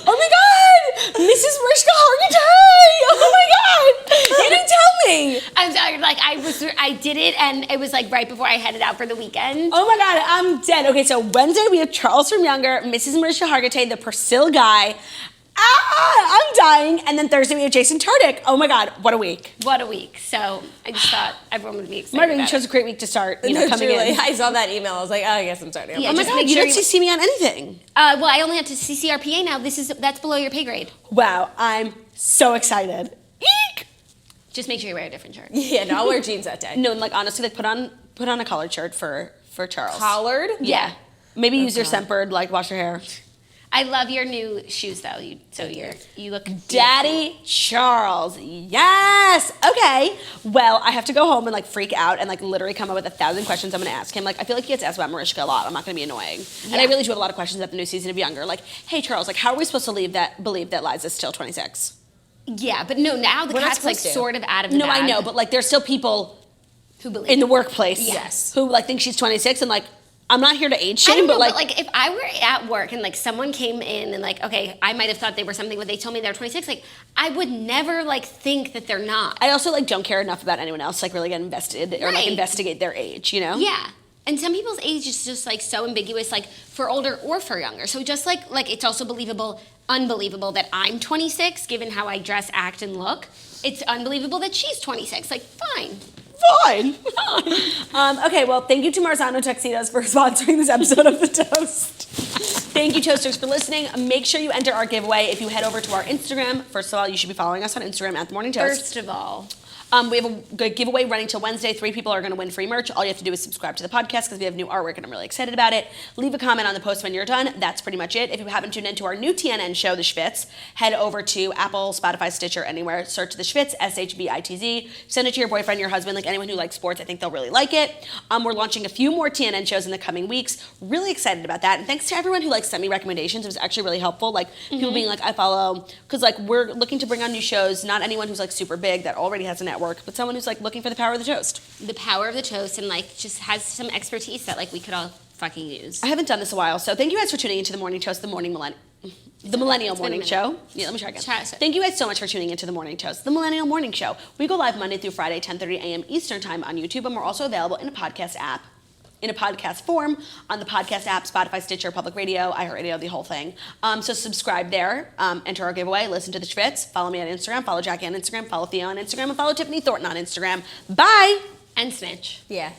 Oh my God! Mrs. Mariska Hargitay! Oh my God! You didn't tell me! I'm sorry. Like I did it, and it was like right before I headed out for the weekend. Oh my God, I'm dead. Okay, so Wednesday we have Charles from Younger, Mrs. Mariska Hargitay, the Persil guy. Ah, I'm dying. And then Thursday we have Jason Tartick. Oh my God, what a week. What a week. So I just thought everyone would be excited. Margaret, you about chose it. a great week to start, you know, No, coming truly. in. I saw that email. I was like, oh, I guess I'm starting. Yeah, Oh my just God, make you sure don't CC me on anything. Well, I only have to CCRPA now. That's below your pay grade. Wow, I'm so excited. Eek! Just make sure you wear a different shirt. Yeah, no, I'll wear jeans that day. No, and like honestly, like put on a collared shirt for Charles. Collared? Yeah. Maybe use your Scentbird, like wash your hair. I love your new shoes though. You look Daddy Charles. Yes. Okay. Well, I have to go home and like freak out and like literally come up with 1,000 questions I'm gonna ask him. Like I feel like he gets asked about Mariska a lot. I'm not gonna be annoying. And I really do have a lot of questions about the new season of Younger. Like, hey Charles, like how are we supposed to believe that Liza's still 26? Yeah, but no. Now the We're not cat's like supposed to. sort of out of the No, bag. I know, but like there's still people who believe in the workplace Yes. who like think she's 26 and like I'm not here to age I shame, don't know, but like if I were at work and like someone came in and like, okay, I might have thought they were something, but they told me they're 26. Like, I would never like think that they're not. I also like don't care enough about anyone else, like really get invested or like Right. investigate their age, you know? Yeah. And some people's age is just like so ambiguous, like for older or for younger. So just like it's also unbelievable that I'm 26, given how I dress, act, and look. It's unbelievable that she's 26. Like, fine. Fine. Okay, well, thank you to Marzano Tuxedos for sponsoring this episode of The Toast. Thank you, Toasters, for listening. Make sure you enter our giveaway if you head over to our Instagram. First of all, you should be following us on Instagram at The Morning Toast. First of all. We have a good giveaway running till Wednesday. 3 people are going to win free merch. All you have to do is subscribe to the podcast because we have new artwork and I'm really excited about it. Leave a comment on the post when you're done. That's pretty much it. If you haven't tuned into our new TNN show, The Schvitz, head over to Apple, Spotify, Stitcher, anywhere. Search The Schvitz, SHVITZ. Send it to your boyfriend, your husband, like anyone who likes sports. I think they'll really like it. We're launching a few more TNN shows in the coming weeks. Really excited about that. And thanks to everyone who like sent me recommendations. It was actually really helpful. Like people being like, I follow, because like we're looking to bring on new shows. Not anyone who's like super big that already has a network, but someone who's like looking for the power of the toast. The power of the toast and like just has some expertise that like we could all fucking use. I haven't done this a while, so thank you guys for tuning into the Morning Toast, the Millennial Morning Show. Yeah, let me try again. Thank you guys so much for tuning into the Morning Toast, the Millennial Morning Show. We go live Monday through Friday, 10:30 a.m. Eastern Time on YouTube, and we're also available in a podcast app. In a podcast form on the podcast app, Spotify, Stitcher, Public Radio, iHeartRadio, the whole thing. So subscribe there, enter our giveaway, listen to The Schvitz, follow me on Instagram, follow Jackie on Instagram, follow Theo on Instagram, and follow Tiffany Thornton on Instagram. Bye! And snitch. Yeah.